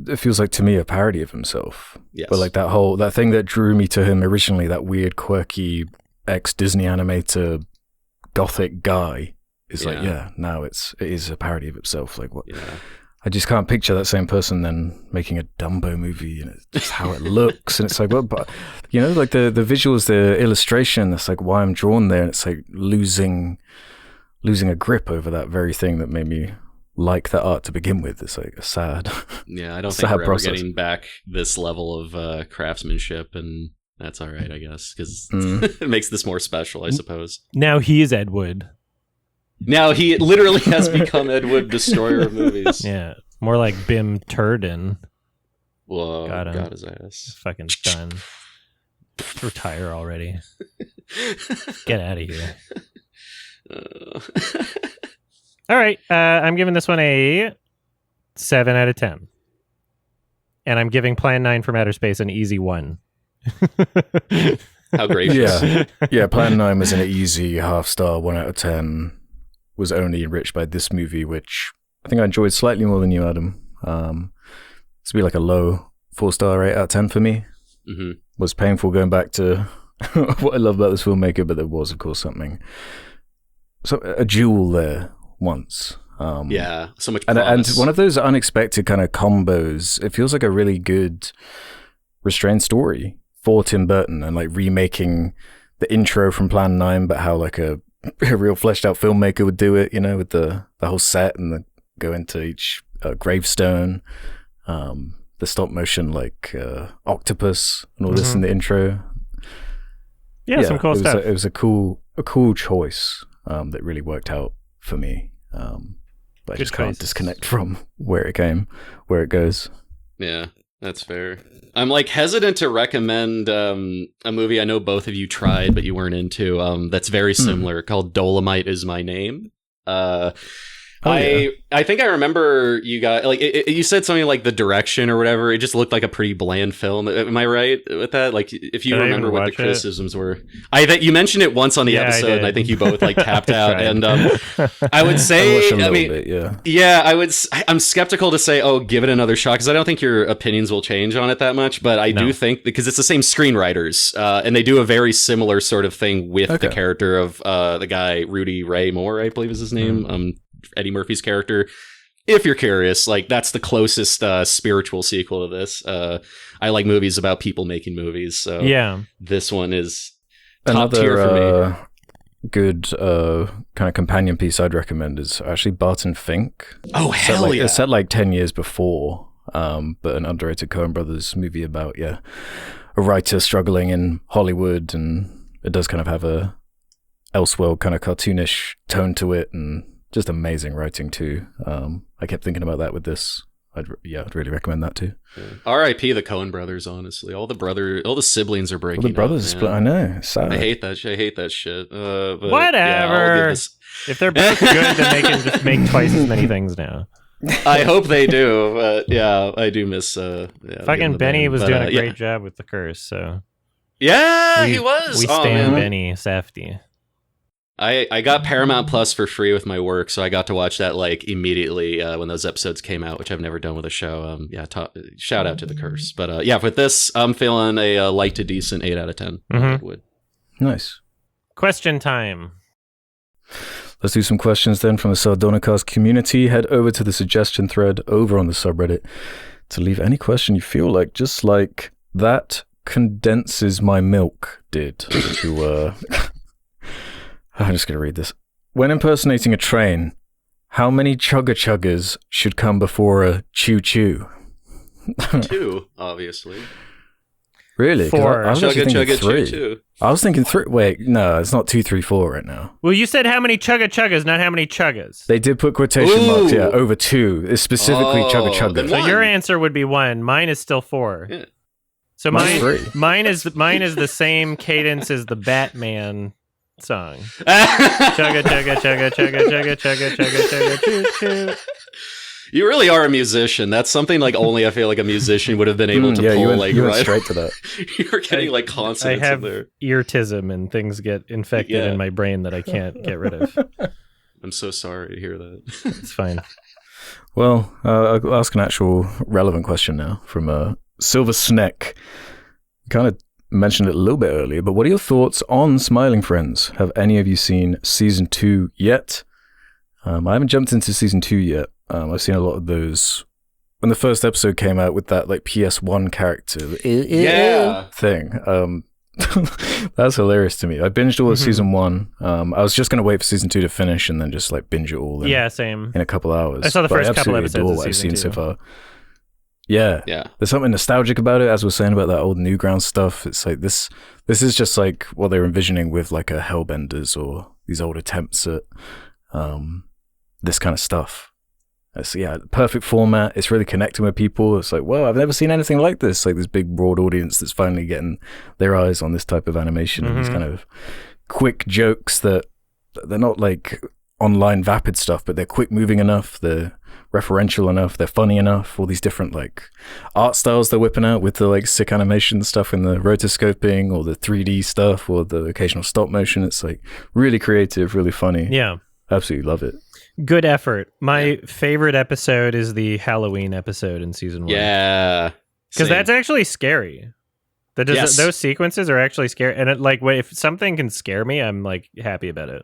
it feels like to me, a parody of himself. Yes. But like that thing that drew me to him originally, that weird, quirky ex-Disney animator gothic guy, is now it is a parody of himself. Like what? Yeah. I just can't picture that same person then making a Dumbo movie, and it's just how it looks, and it's like, well, but like the visuals, the illustration, that's like why I'm drawn there, and it's like losing a grip over that very thing that made me like that art to begin with. It's like a sad, I don't think we're ever getting back this level of craftsmanship, and that's all right, I guess, because it makes this more special, I suppose. Now he is Ed Wood. Now he literally has become Ed Wood, destroyer of movies. Yeah, more like Bim Turden. Whoa, got his ass. Fucking done. Retire already. Get out of here. All right, I'm giving this one a 7 out of 10, and I'm giving Plan 9 from Outer Space an easy 1. How gracious! Yeah. Plan 9 was an easy half star, 1 out of 10. Was only enriched by this movie, which I think I enjoyed slightly more than you, Adam. It's be like a low 4-star 8 out of 10 for me. Mm-hmm. Was painful going back to what I love about this filmmaker, but there was, of course, something. So a jewel there once. So much and promise. one of those unexpected kind of combos. It feels like a really good restrained story for Tim Burton, and like remaking the intro from Plan 9, but how like a real fleshed out filmmaker would do it, with the whole set and go into each gravestone, the stop motion like octopus and all this in the intro. Some cool stuff. It was a cool choice that really worked out for me. But I just can't disconnect from where it goes. Yeah, that's fair. I'm like hesitant to recommend a movie I know both of you tried but you weren't into, that's very similar, called Dolomite Is My Name. I think I remember you got like you said something like the direction or whatever. It just looked like a pretty bland film. Am I right with that? Like, if you remember what the criticisms were, you mentioned it once on the episode, and I think you both like tapped out. And I would say, I'm skeptical to say, oh, give it another shot, because I don't think your opinions will change on it that much. But I do think, because it's the same screenwriters, and they do a very similar sort of thing with the character of the guy Rudy Ray Moore, I believe is his name. Eddie Murphy's character. If you're curious, like, that's the closest spiritual sequel to this. I like movies about people making movies, so this one is top tier for me. Good kind of companion piece I'd recommend is actually Barton Fink. Oh, hell yeah! It's set like 10 years before, but an underrated Coen Brothers movie about a writer struggling in Hollywood, and it does kind of have a Elseworld kind of cartoonish tone to it, and just amazing writing too. I kept thinking about that with this. I'd really recommend that too. R.I.P. the Coen brothers. Honestly, all the siblings are breaking. All the brothers split. I know. It's sad. I hate that shit. But whatever. If they're both good, then they can just make twice as many things now. I hope they do. But I do miss. Fucking Benny was doing a great job with The Curse. So he was. We stand Benny Safdie. I got Paramount Plus for free with my work, so I got to watch that like immediately when those episodes came out, which I've never done with a show. Shout out to The Curse. But with this, I'm feeling a light to decent 8 out of 10. Nice. Question time. Let's do some questions then from the Sardonicast community. Head over to the suggestion thread over on the subreddit to leave any question you feel like, just like that condenses my milk did. To I'm just going to read this. When impersonating a train, how many chugga-chuggers should come before a choo-choo? 2, obviously. Really? 'Cause 4. I was actually Chugga thinking chugga 3. choo choo. I was thinking 3. Wait, no, it's not 2, 3, 4 right now. Well, you said how many chugga chuggas, not how many chuggas. They did put quotation marks, Ooh. over 2. It's specifically chugga chugga. then So one. your answer would be 1. Mine is still 4. Yeah. So Mine's mine, 3. mine is the same cadence as the Batman song. Chugga chugga chugga chugga chugga chugga chugga chugga choo choo. You really are a musician. That's something like only I feel like a musician would have been able to pull. You went right straight to that. You're getting like consonants I have in there. eartism and things get infected Yeah. in my brain that I can't get rid of. I'm so sorry to hear that. It's fine. Well, I'll ask an actual relevant question now from Silver Sneck. Kind of mentioned it a little bit earlier, but what are your thoughts on Smiling Friends? Have any of you seen season 2 yet? I haven't jumped into season 2 yet. I've seen a lot of those. When the first episode came out with that like PS1 character Yeah. thing, that's hilarious to me. I binged all of season 1. I was just going to wait for season 2 to finish and then just like binge it all Same. in a couple hours. I saw the But first couple absolutely episodes adore of what I've season seen 2. so far. Yeah. There's something nostalgic about it, as we're saying about that old Newgrounds stuff. It's like this is just like what they're envisioning with like a Hellbenders or these old attempts at this kind of stuff. It's perfect format. It's really connecting with people. It's like, well, I've never seen anything like this. Like this big broad audience that's finally getting their eyes on this type of animation and these kind of quick jokes that they're not like online vapid stuff, but they're quick moving enough, they're referential enough, they're funny enough. All these different like art styles they're whipping out with the like sick animation stuff in the rotoscoping or the 3D stuff or the occasional stop motion. It's like really creative, really funny. Yeah. Absolutely love it. Good effort. My favorite episode is the Halloween episode in season 1. Yeah. Because Same. that's actually scary. Yes. Those sequences are actually scary. And if something can scare me, I'm like happy about it.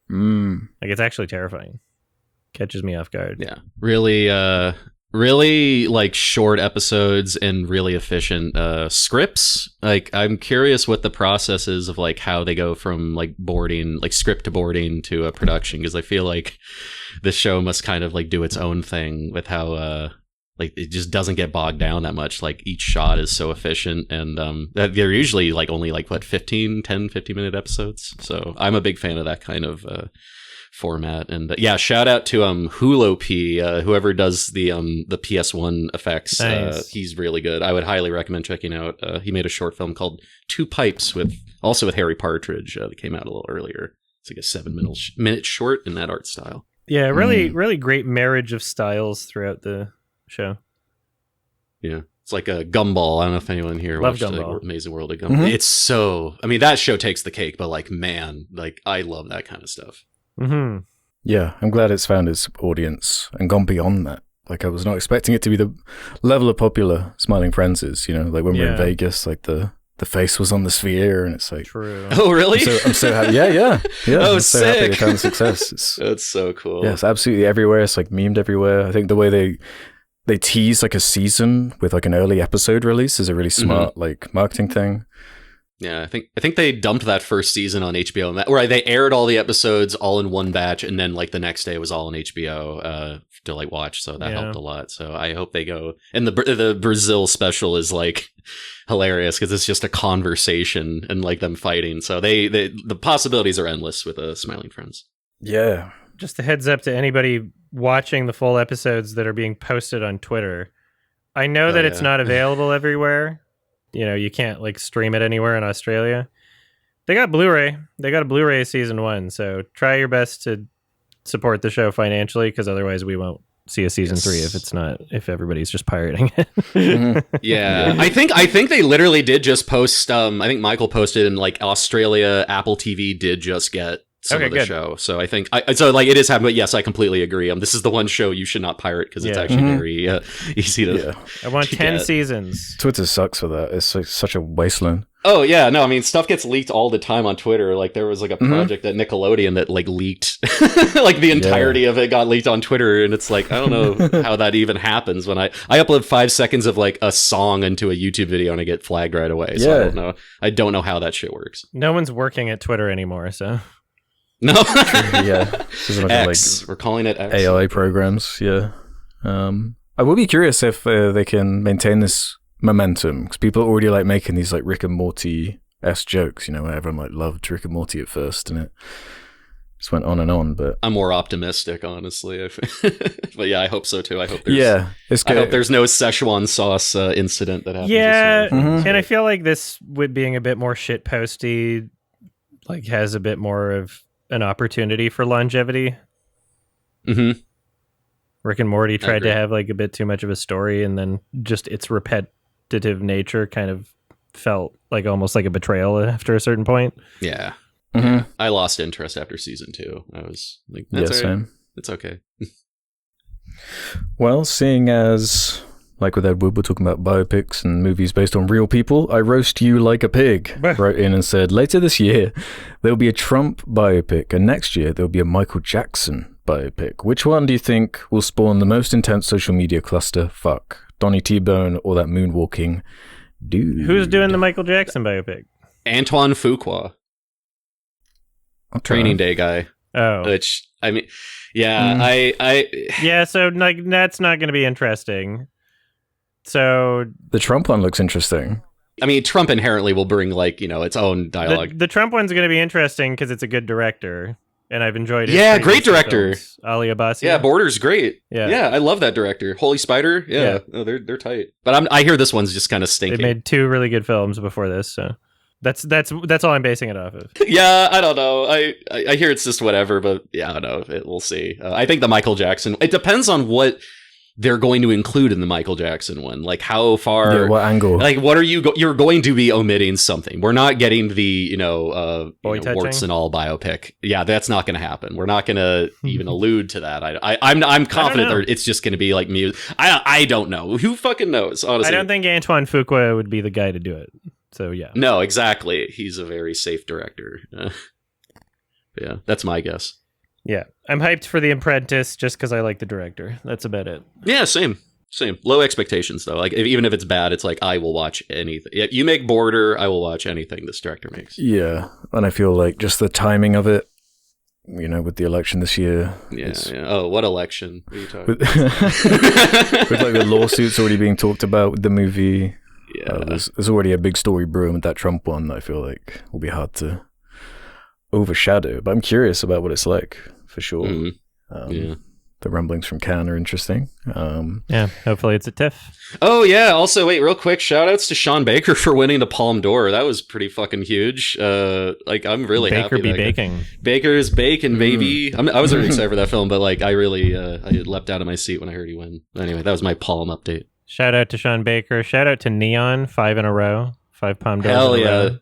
Like it's actually terrifying. Catches me off guard. Yeah. Really like short episodes and really efficient scripts. Like I'm curious what the process is of like how they go from like boarding, like script to boarding to a production, because I feel like this show must kind of like do its own thing with how like it just doesn't get bogged down that much. Like each shot is so efficient, and they're usually like only like 10 15 minute episodes. So I'm a big fan of that kind of format. And shout out to Hulo P, whoever does the PS1 effects. Nice. He's really good. I would highly recommend checking out. He made a short film called Two Pipes with Harry Partridge that came out a little earlier. It's like a 7-minute short in that art style. Yeah, really great marriage of styles throughout the show. Yeah. It's like a Gumball. I don't know if anyone here Love watched Gumball. Amazing World of Gumball. It's so... I mean, that show takes the cake, but like, man, like I love that kind of stuff. Mm-hmm. Yeah, I'm glad it's found its audience and gone beyond that. Like I was not expecting it to be the level of popular Smiling Friends is, you know, like when we were in Vegas, like the face was on the sphere and it's like... True. Oh, really? I'm so happy. Yeah. Oh, I'm so happy they sick. found success. That's so cool. Yeah, it's absolutely everywhere. It's like memed everywhere. I think the way they tease like a season with like an early episode release is a really smart like marketing thing. Yeah, I think they dumped that first season on HBO, where they aired all the episodes all in one batch, and then like the next day it was all on HBO to like watch. So that helped a lot. So I hope they go. And the Brazil special is like hilarious because it's just a conversation and like them fighting. So the possibilities are endless with Smiling Friends. Yeah. Just a heads up to anybody watching the full episodes that are being posted on Twitter. I know that it's not available everywhere. You know, you can't like stream it anywhere in Australia. They got Blu-ray. They got a Blu-ray season 1. So try your best to support the show financially, because otherwise we won't see a season 3 if everybody's just pirating it. Yeah. I think they literally did just post. I think Michael posted in like Australia. Apple TV did just get some of the show. So I think so like it is happening. But yes, I completely agree. This is the one show you should not pirate because it's actually very easy to. Yeah. I want 10 seasons. Twitter sucks for that. It's like such a wasteland. Oh yeah, no, I mean stuff gets leaked all the time on Twitter. Like there was like a project at Nickelodeon that like leaked, like the entirety of it got leaked on Twitter, and it's like I don't know how that even happens. When I upload 5 seconds of like a song into a YouTube video and I get flagged right away. So I don't know how that shit works. No one's working at Twitter anymore, so. No. Yeah. X. We're calling it X. AI programs. Yeah. I will be curious if they can maintain this momentum, because people are already like making these like Rick and Morty-esque jokes, you know, where everyone like loved Rick and Morty at first, and it just went on and on. But I'm more optimistic, honestly. But yeah, I hope so too. I hope there's it's good. I hope there's no Szechuan sauce incident that happens. Yeah, Mhm. and I feel like this, with being a bit more shit posty, like has a bit more of an opportunity for longevity. Mm-hmm. Rick and Morty tried agree. to have like a bit too much of a story, and then just its repetitive nature kind of felt like almost like a betrayal after a certain point. Yeah. Mhm. I lost interest after season 2. I was like, Yeah, that's all right. same. It's okay. Well, seeing as, like with Ed Wood, we're talking about biopics and movies based on real people, I Roast You Like a Pig wrote in and said, later this year, there'll be a Trump biopic, and next year, there'll be a Michael Jackson biopic. Which one do you think will spawn the most intense social media cluster? Fuck. Donnie T-Bone or that moonwalking dude? Who's doing the Michael Jackson biopic? Antoine Fuqua, Training Day guy. Oh, Which, I mean, yeah, yeah. So like that's not going to be interesting. So The Trump one looks interesting. I mean, Trump inherently will bring like, you know, its own dialogue. the Trump one's going to be interesting because it's a good director, and I've enjoyed it. Yeah, great director. Ali Abbasi. Yeah, Border's great. Yeah. I love that director. Holy Spider. Yeah, oh, they're tight. But I hear this one's just kind of They stinking. made 2 really good films before this, so that's all I'm basing it off of. Yeah, I don't know. I hear it's just whatever, but yeah, I don't know. We'll see. I think the Michael Jackson. It depends on what they're going to include in the Michael Jackson one. Like how far. Yeah, what angle? Like what are you're going to be omitting something. We're not getting the warts and all biopic. Yeah, that's not going to happen. We're not going to even allude to that. I'm confident it's just going to be like music. I don't know. Who fucking knows? Honestly, I don't think Antoine Fuqua would be the guy to do it. So yeah. No, exactly. He's a very safe director. Yeah, that's my guess. Yeah, I'm hyped for The Apprentice just because I like the director. That's about it. Yeah, same. Low expectations though. Like even if it's bad, it's like I will watch anything. If you make Border, I will watch anything this director makes. Yeah, and I feel like just the timing of it, you know, with the election this year. Yeah. Oh, what election? What are you talking With, with like the lawsuits already being talked about with the movie. Yeah. There's already a big story brewing with that Trump one that I feel like will be hard to overshadow. But I'm curious about what it's like, for sure. Yeah. The rumblings from Cannes are interesting. Yeah, hopefully it's a TIFF. Oh, yeah. Also, wait, real quick, shout outs to Sean Baker for winning the Palme d'Or. That was pretty fucking huge. Like, I'm really happy. Baker be baking. Baker's bacon, baby. I was already excited for that film, but like, I really I leapt out of my seat when I heard he win. Anyway, that was my Palme update. Shout out to Sean Baker. Shout out to Neon, 5 in a row. 5 Palme d'Ors Hell in a yeah. row.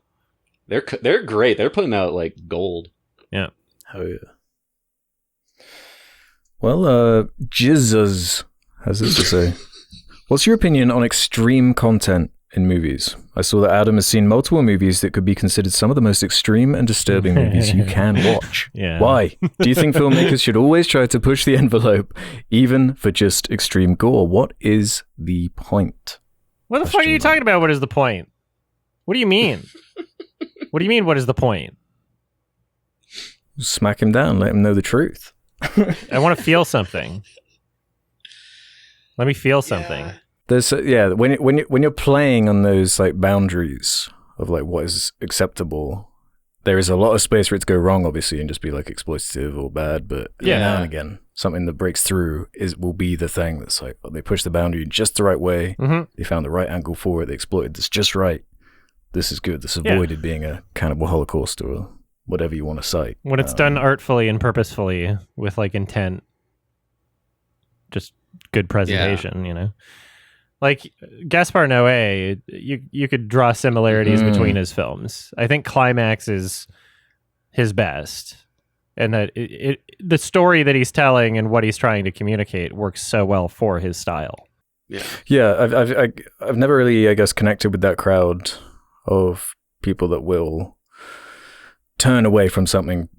They're great. They're putting out like gold. Yeah. Oh, yeah. Well, Jesus has this to say. What's your opinion on extreme content in movies? I saw that Adam has seen multiple movies that could be considered some of the most extreme and disturbing movies you can watch. Yeah. Why? Do you think filmmakers should always try to push the envelope, even for just extreme gore? What is the point? What the fuck are you talking about? What is the point? What do you mean? What do you mean, what is the point? Smack him down, let him know the truth. I want to feel something. Let me feel something. Yeah. There's when you're playing on those like boundaries of like what is acceptable, there is a lot of space for it to go wrong, obviously, and just be like exploitative or bad. But now and again, something that breaks through will be the thing that's like they push the boundary just the right way. Mm-hmm. They found the right angle for it. They exploited this just right. This is good. This avoided being a cannibal holocaust or whatever you want to cite. When it's done artfully and purposefully with like intent, just good presentation, you know. Like Gaspar Noé, you could draw similarities between his films. I think Climax is his best, and that the story that he's telling and what he's trying to communicate works so well for his style. Yeah, I've never really, I guess, connected with that crowd of people that will turn away from something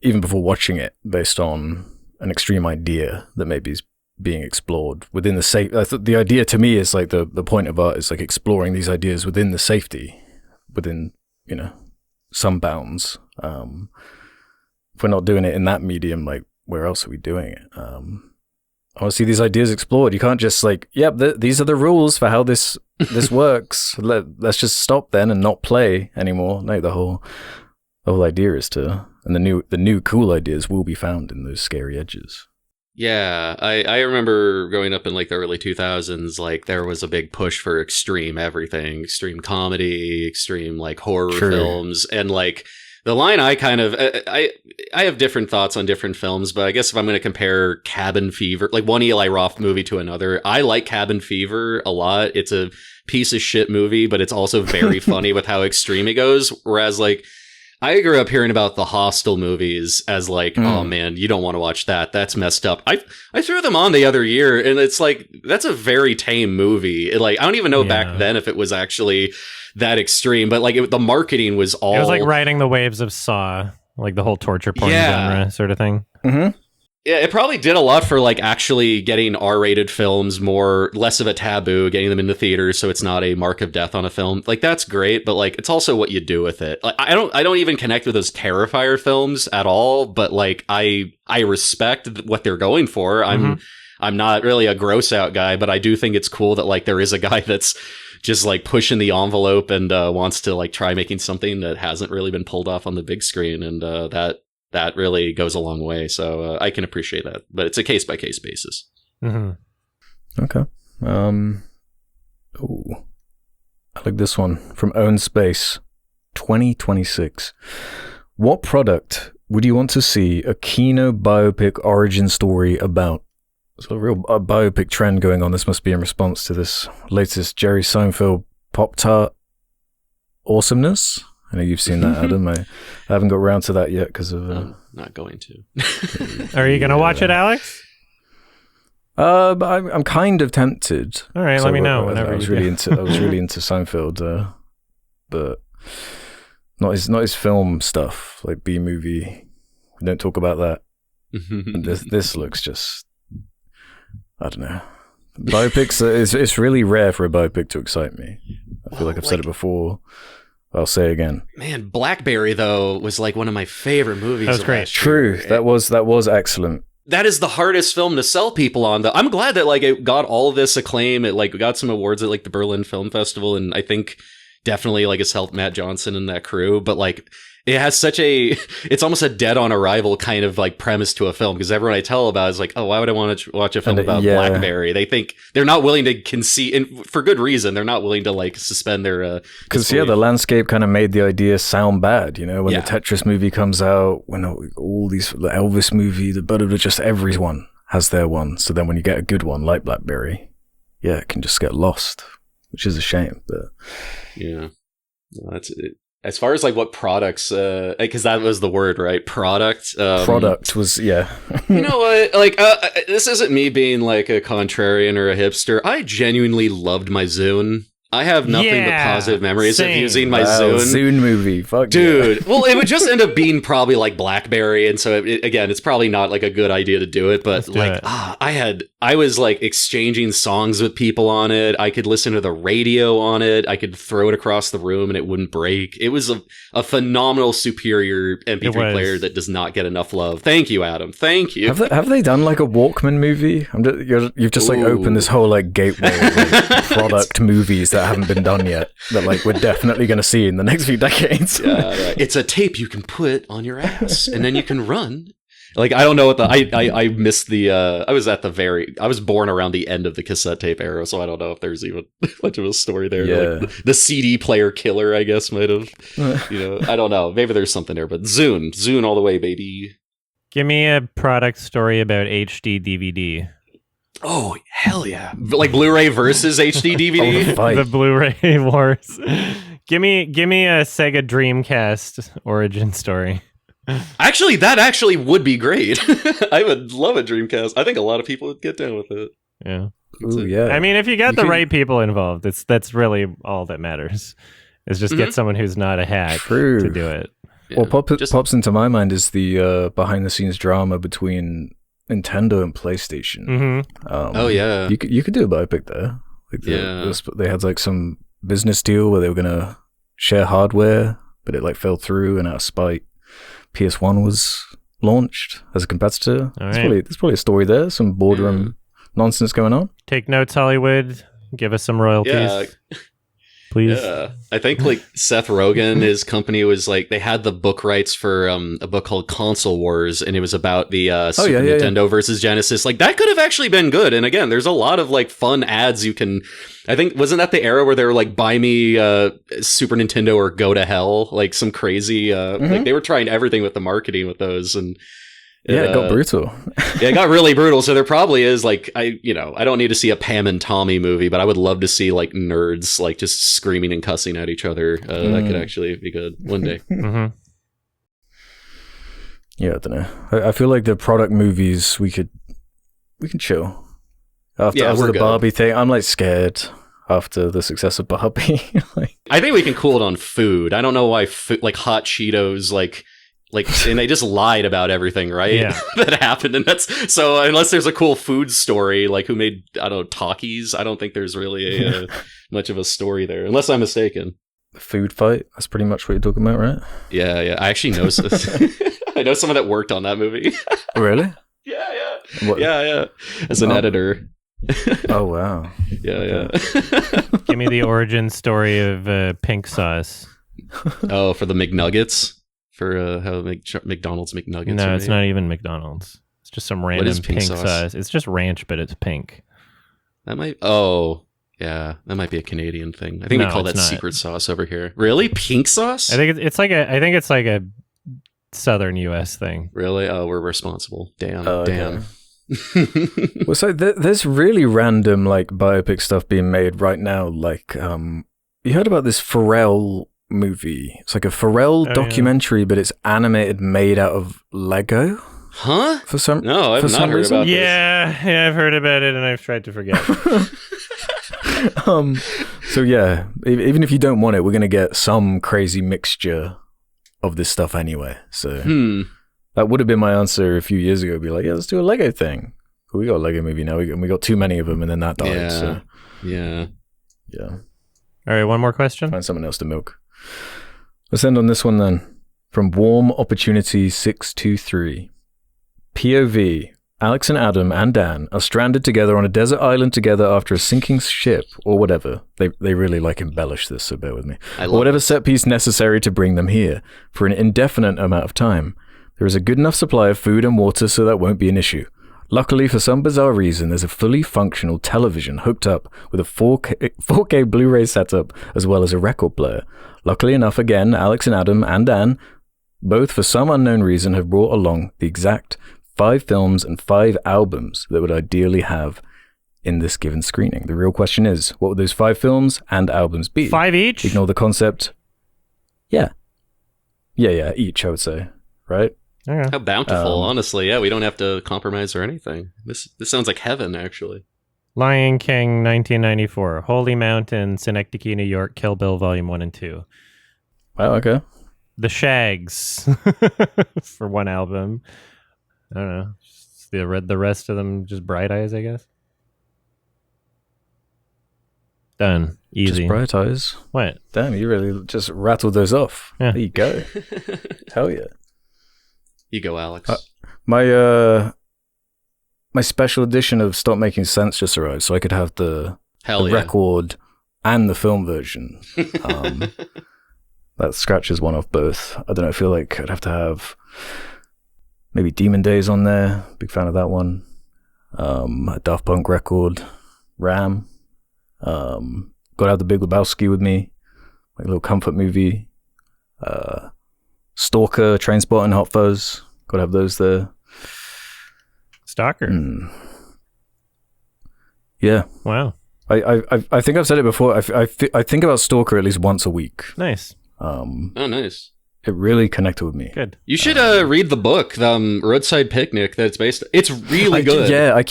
even before watching it based on an extreme idea that maybe is being explored within the safe. The idea to me is like the point of art is like exploring these ideas within the safety, within, you know, some bounds. If we're not doing it in that medium, like where else are we doing it? I want to see these ideas explored. You can't just like, yep, these are the rules for how this works. Let's just stop then and not play anymore. No, the whole idea is to, and the new cool ideas will be found in those scary edges. Yeah, I remember growing up in like the early 2000s, like there was a big push for extreme everything, extreme comedy, extreme like horror films, and like the line I kind of I have different thoughts on different films, but I guess if I'm going to compare Cabin Fever, like one Eli Roth movie to another, I like Cabin Fever a lot. It's a piece of shit movie, but it's also very funny with how extreme it goes. Whereas like I grew up hearing about the Hostel movies as like, oh man, you don't want to watch that. That's messed up. I threw them on the other year, and it's like that's a very tame movie. I don't even know back then if it was actually that extreme, but like the marketing was all. It was like riding the waves of Saw, like the whole torture porn genre sort of thing. Mm-hmm. Yeah, it probably did a lot for like actually getting R-rated films less of a taboo, getting them into theaters so it's not a mark of death on a film. Like that's great, but like it's also what you do with it. Like I don't even connect with those Terrifier films at all, but like I respect what they're going for. I'm not really a gross out guy, but I do think it's cool that like there is a guy that's just like pushing the envelope and wants to like try making something that hasn't really been pulled off on the big screen, and that really goes a long way. So I can appreciate that, but it's a case-by-case basis. Mm-hmm. Okay. I like this one from Own Space 2026. What product would you want to see a Kino biopic origin story about? There's a real biopic trend going on. This must be in response to this latest Jerry Seinfeld Pop-Tart awesomeness. I know you've seen that, Adam. I haven't got around to that yet because of... I'm not going to. Are you going to watch it, Alex? But I'm kind of tempted. All right, let me know whenever I was really into Seinfeld, but not his film stuff, like B-movie. We don't talk about that. This looks just... I don't know. Biopics, it's really rare for a biopic to excite me. I feel like I've said it before. I'll say again. Man, Blackberry though was like one of my favorite movies. That was great. True, that was excellent. That is the hardest film to sell people on. I'm glad that like it got all this acclaim. It like got some awards at like the Berlin Film Festival, and I think definitely like it's helped Matt Johnson and that crew. But like it has it's almost a dead on arrival kind of like premise to a film, because everyone I tell about is like, oh, why would I want to watch a film about Blackberry? They think they're not willing to concede, and for good reason, they're not willing to like suspend their because the landscape kind of made the idea sound bad, you know, when the Tetris movie comes out, when all these, the Elvis movie, just everyone has their one. So then when you get a good one like Blackberry, it can just get lost, which is a shame. But that's it. As far as like what products, because that was the word, right? Product. Product was, You know what? Like, this isn't me being like a contrarian or a hipster. I genuinely loved my Zune. I have nothing but positive memories of using my Zune. Zune movie, fuck dude. Yeah. Well, it would just end up being probably like BlackBerry, and so again, it's probably not like a good idea to do it. But like, I was like exchanging songs with people on it. I could listen to the radio on it. I could throw it across the room and it wouldn't break. It was a phenomenal, superior MP3 player that does not get enough love. Thank you, Adam. Thank you. Have they done like a Walkman movie? You've just like opened this whole like gateway of, like, product movies that haven't been done yet, that like we're definitely going to see in the next few decades. It's a tape you can put on your ass and then you can run. Like, I don't know what I missed the I was born around the end of the cassette tape era, so I don't know if there's even much of a story there. Like the CD player killer, I guess, might have, I don't know, maybe there's something there, but Zune all the way, baby. Give me a product story about HD DVD. Oh, hell yeah. Like Blu-ray versus HD DVD? The Blu-ray wars. Give me a Sega Dreamcast origin story. Actually, that would be great. I would love a Dreamcast. I think a lot of people would get down with it. Yeah. Ooh, yeah. I mean, if you got the right people involved, that's really all that matters. Is just get someone who's not a hack to do it. Yeah. What pops into my mind is the behind-the-scenes drama between Nintendo and PlayStation. You could do a biopic there. Like they had like some business deal where they were gonna share hardware, but it like fell through, and out of spite, PS1 was launched as a competitor. There's probably a story there, some boardroom nonsense going on. Take notes, Hollywood. Give us some royalties. Yeah. Please. Yeah, I think like Seth Rogen, his company was like they had the book rights for a book called Console Wars, and it was about the Super Nintendo versus Genesis. Like that could have actually been good. And again, there's a lot of like fun ads you can. I think wasn't that the era where they were like buy me Super Nintendo or go to hell, like some crazy like they were trying everything with the marketing with those and. It got brutal. Yeah, it got really brutal. So there probably is like I don't need to see a Pam and Tommy movie, but I would love to see like nerds like just screaming and cussing at each other. That could actually be good one day. Yeah, I don't know. I feel like the product movies we can chill after the Barbie thing. I'm like scared after the success of Barbie. I think we can cool it on food. I don't know why like hot Cheetos like and they just lied about everything, right? Yeah. That happened, and that's so. Unless there's a cool food story, like who made Takis, I don't think there's really a much of a story there, unless I'm mistaken. The food fight. That's pretty much what you're talking about, right? Yeah. I actually know. I know someone that worked on that movie. Really? Yeah. What? Yeah. As an editor. Oh wow. Yeah. Give me the origin story of pink sauce. Oh, for the McNuggets. For how McDonald's McNuggets. No, it's not even McDonald's. It's just some random pink sauce. It's just ranch, but it's pink. That might. Oh, yeah. That might be a Canadian thing. I think we call that secret sauce over here. Really, pink sauce? I think it's like a southern U.S. thing. Really? Oh, we're responsible. Damn. Okay. Well, so there's really random like biopic stuff being made right now. Like, you heard about this Pharrell movie? It's like a Pharrell documentary, but it's animated, made out of Lego. Huh? For some no, I've for not some heard reason. about this. Yeah, I've heard about it, and I've tried to forget. So yeah, even if you don't want it, we're gonna get some crazy mixture of this stuff anyway. So that would have been my answer a few years ago. Be like, yeah, let's do a Lego thing. But we got a Lego movie now, and we got too many of them, and then that died. Yeah. All right, one more question. Find someone else to milk. Let's end on this one then. From Warm Opportunity 623. POV. Alex and Adam and Dan are stranded together on a desert island together after a sinking ship or whatever. They really like embellish this, so bear with me. Or whatever set piece necessary to bring them here for an indefinite amount of time. There is a good enough supply of food and water so that won't be an issue. Luckily, for some bizarre reason, there's a fully functional television hooked up with a 4K Blu-ray setup as well as a record player. Luckily enough, again, Alex and Adam and Dan, both for some unknown reason, have brought along the exact 5 films and 5 albums that would ideally have in this given screening. The real question is, what would those 5 films and albums be? 5 each? Ignore the concept. Yeah, each, I would say. Right? Okay. How bountiful, honestly. Yeah, we don't have to compromise or anything. This sounds like heaven, actually. Lion King, 1994. Holy Mountain, Synecdoche, New York, Kill Bill, Volume 1 and 2. Wow, okay. The Shags for one album. I don't know. The rest of them just Bright Eyes, I guess. Done. Easy. Just Bright Eyes. What? Damn, you really just rattled those off. Yeah. There you go. Hell yeah. You go, Alex. My special edition of Stop Making Sense just arrived, so I could have the record and the film version. That scratches one off both. I don't know, I feel like I'd have to have maybe Demon Days on there. Big fan of that one. A Daft Punk record. Ram. Gotta have The Big Lebowski with me. Like a little comfort movie. Stalker, Trainspotting, Hot Fuzz. Gotta have those there. Stalker. Yeah. Wow. I think I've said it before. I think about Stalker at least once a week. Nice. Oh, nice. It really connected with me. Good. You should read the book, Roadside Picnic. That's based. It's really good. Yeah, I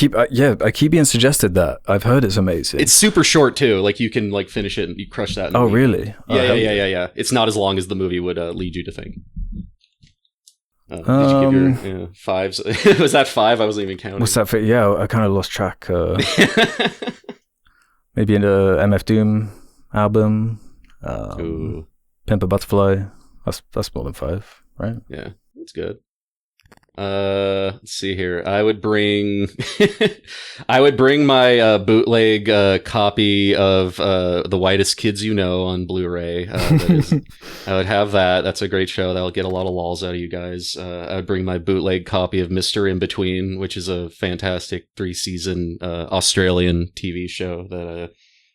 keep being suggested that. I've heard it's amazing. It's super short too. Like you can like finish it and you crush that. Oh, really? Yeah. It's not as long as the movie would lead you to think. Did you give your 5s? Was that 5? I wasn't even counting. What's that for? Yeah, I kind of lost track. Maybe in the MF Doom album. Pimp a Butterfly. That's more than 5, right? Yeah, that's good. Let's see here. I would bring my bootleg copy of The Whitest Kids You Know on Blu-ray. I would have that. That's a great show. That'll get a lot of lols out of you guys. I would bring my bootleg copy of Mr. In Between, which is a fantastic 3-season Australian TV show that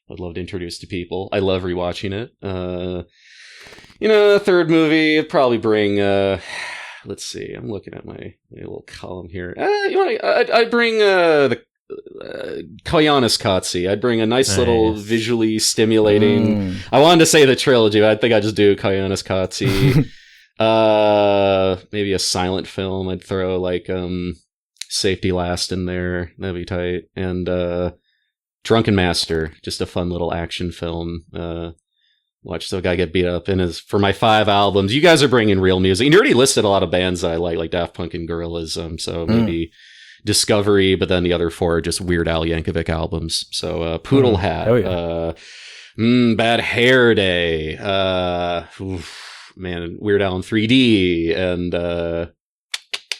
I'd love to introduce to people. I love rewatching it. Third movie, I'd probably bring... let's see. I'm looking at my little column here. I'd bring the Koyaanisqatsi. I'd bring a nice little visually stimulating... I wanted to say the trilogy, but I think I'd just do Koyaanisqatsi. Maybe a silent film. I'd throw like Safety Last in there. That'd be tight. And Drunken Master, just a fun little action film. Watch the guy get beat up. And for my 5 albums, you guys are bringing real music. And you already listed a lot of bands I like Daft Punk and Gorillaz. So maybe Discovery, but then the other 4 are just Weird Al Yankovic albums. So Poodle Hat, Bad Hair Day, Weird Al in 3D, and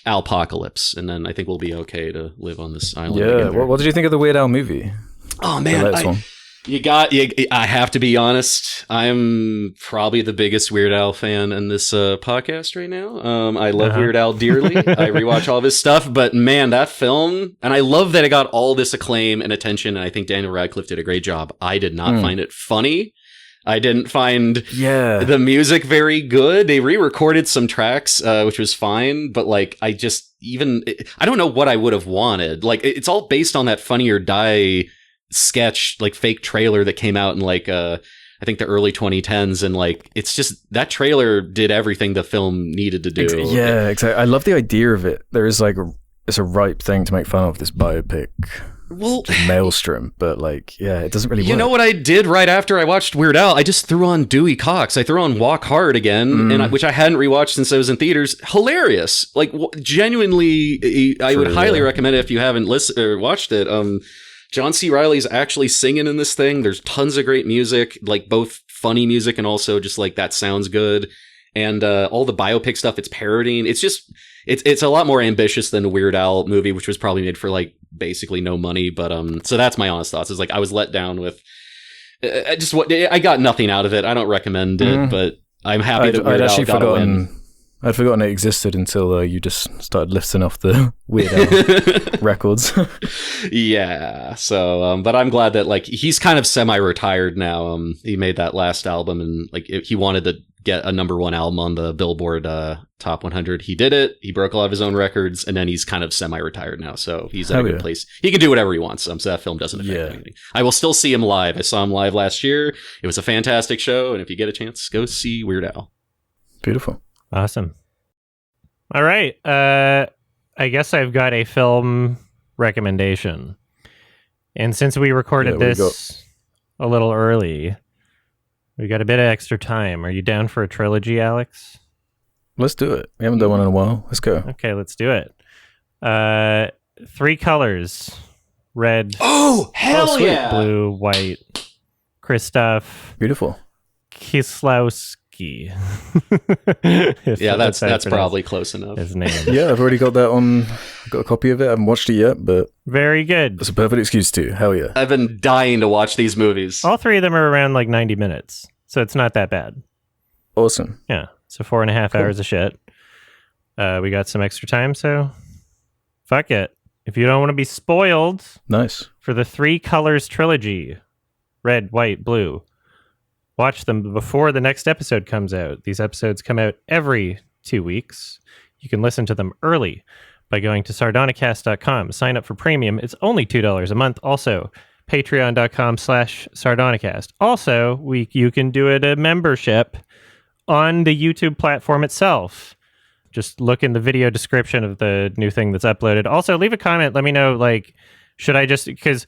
Alpocalypse. And then I think we'll be okay to live on this island. Yeah. What did you think of the Weird Al movie? Oh, man. I have to be honest. I'm probably the biggest Weird Al fan in this podcast right now. I love Weird Al dearly. I rewatch all of his stuff, but man, that film, and I love that it got all this acclaim and attention, and I think Daniel Radcliffe did a great job. I did not find it funny. I didn't find the music very good. They re-recorded some tracks, which was fine, but like, I don't know what I would have wanted. Like, it's all based on that Funny or Die sketch, like fake trailer that came out in like I think the early 2010s, and like it's just that trailer did everything the film needed to do. Exactly. I love the idea of it. There is like it's a ripe thing to make fun of, this biopic. Well, maelstrom, but like, it doesn't really work. You know what I did right after I watched Weird Al? I just threw on Dewey Cox. I threw on Walk Hard again, which I hadn't rewatched since I was in theaters. Hilarious. Like, genuinely, I would highly recommend it if you haven't listened or watched it. John C. Reilly's actually singing in this thing. There's tons of great music, like both funny music and also just like that sounds good. And all the biopic stuff it's parodying. It's just, it's a lot more ambitious than a Weird Al movie, which was probably made for like basically no money. But so that's my honest thoughts. Is like I was let down with I got nothing out of it. I don't recommend it, but I'm happy that Weird Al got a win. I'd forgotten it existed until you just started listing off the Weird Al records. Yeah. So, but I'm glad that like he's kind of semi-retired now. He made that last album, and like he wanted to get a #1 album on the Billboard Top 100. He did it. He broke a lot of his own records, and then he's kind of semi-retired now. So he's at a good place. He can do whatever he wants. So that film doesn't affect anything. I will still see him live. I saw him live last year. It was a fantastic show, and if you get a chance, go see Weird Al. Beautiful. Awesome. All right. I guess I've got a film recommendation. And since we recorded this a little early, we got a bit of extra time. Are you down for a trilogy, Alex? Let's do it. We haven't done one in a while. Let's go. Okay, let's do it. 3 colors. Red. Oh, hell yeah! Blue, white. Christoph. Beautiful. Kieslowski. That's probably close enough. His name. Yeah, I've already got that on. I've got a copy of it. I haven't watched it yet, but very good. That's a perfect excuse to. Hell yeah! I've been dying to watch these movies. All 3 of them are around like 90 minutes, so it's not that bad. Awesome. Yeah, so 4.5 hours of shit. We got some extra time, so fuck it. If you don't want to be spoiled, nice for the 3 colors trilogy, red, white, blue. Watch them before the next episode comes out. These episodes come out every 2 weeks. You can listen to them early by going to sardonicast.com. Sign up for premium. It's only $2 a month. Also, patreon.com/sardonicast. Also, you can do a membership on the YouTube platform itself. Just look in the video description of the new thing that's uploaded. Also, leave a comment. Let me know, like, should I just... Because...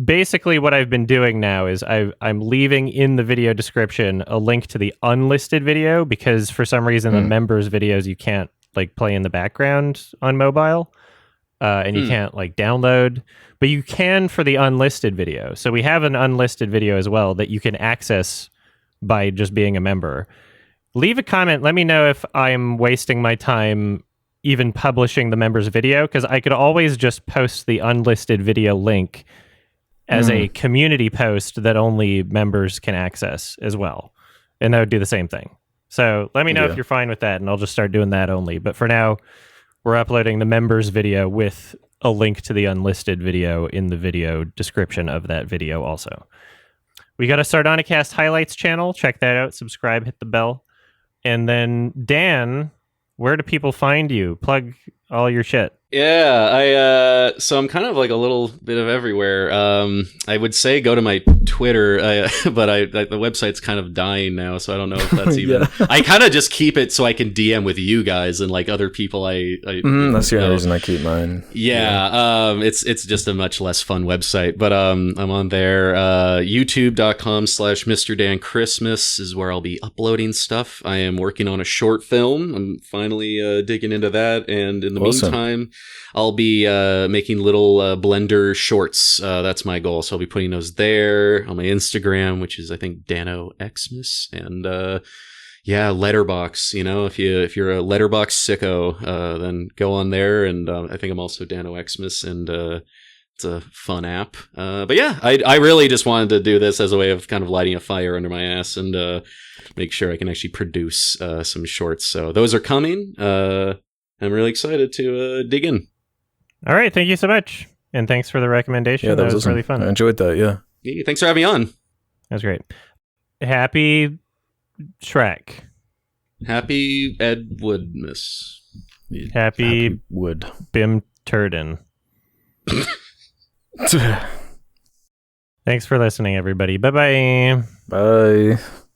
basically what I've been doing now is I'm leaving in the video description a link to the unlisted video, because for some reason the members videos you can't like play in the background on mobile, and you can't like download, but you can for the unlisted video. So we have an unlisted video as well that you can access by just being a member. Leave a comment. Let me know if I'm wasting my time even publishing the members video, because I could always just post the unlisted video link as a community post that only members can access as well. And that would do the same thing. So let me know if you're fine with that, and I'll just start doing that only. But for now, we're uploading the members video with a link to the unlisted video in the video description of that video also. We got a Sardonicast highlights channel. Check that out. Subscribe, hit the bell. And then, Dan, where do people find you? Plug all your shit. Yeah, so I'm kind of like a little bit of everywhere. I would say go to my Twitter, but the website's kind of dying now, so I don't know if that's even. I kind of just keep it so I can DM with you guys and like other people. That's the only reason I keep mine. Yeah, it's just a much less fun website, but I'm on there. YouTube.com/Mr. Dan Christmas is where I'll be uploading stuff. I am working on a short film. I'm finally digging into that, and in the meantime, I'll be making little Blender shorts. That's my goal. So I'll be putting those there on my Instagram, which is I think Dano Xmas, and Letterbox. You know, if you're a Letterbox sicko, then go on there. And I think I'm also Dano Xmas, and it's a fun app. But yeah, I really just wanted to do this as a way of kind of lighting a fire under my ass and make sure I can actually produce some shorts. So those are coming. I'm really excited to dig in. All right. Thank you so much. And thanks for the recommendation. Yeah, that was awesome. really fun. I enjoyed that, yeah. Yeah, thanks for having me on. That was great. Happy Shrek. Happy Ed Woodmas. Happy Wood. Bim Turden. Thanks for listening, everybody. Bye-bye. Bye.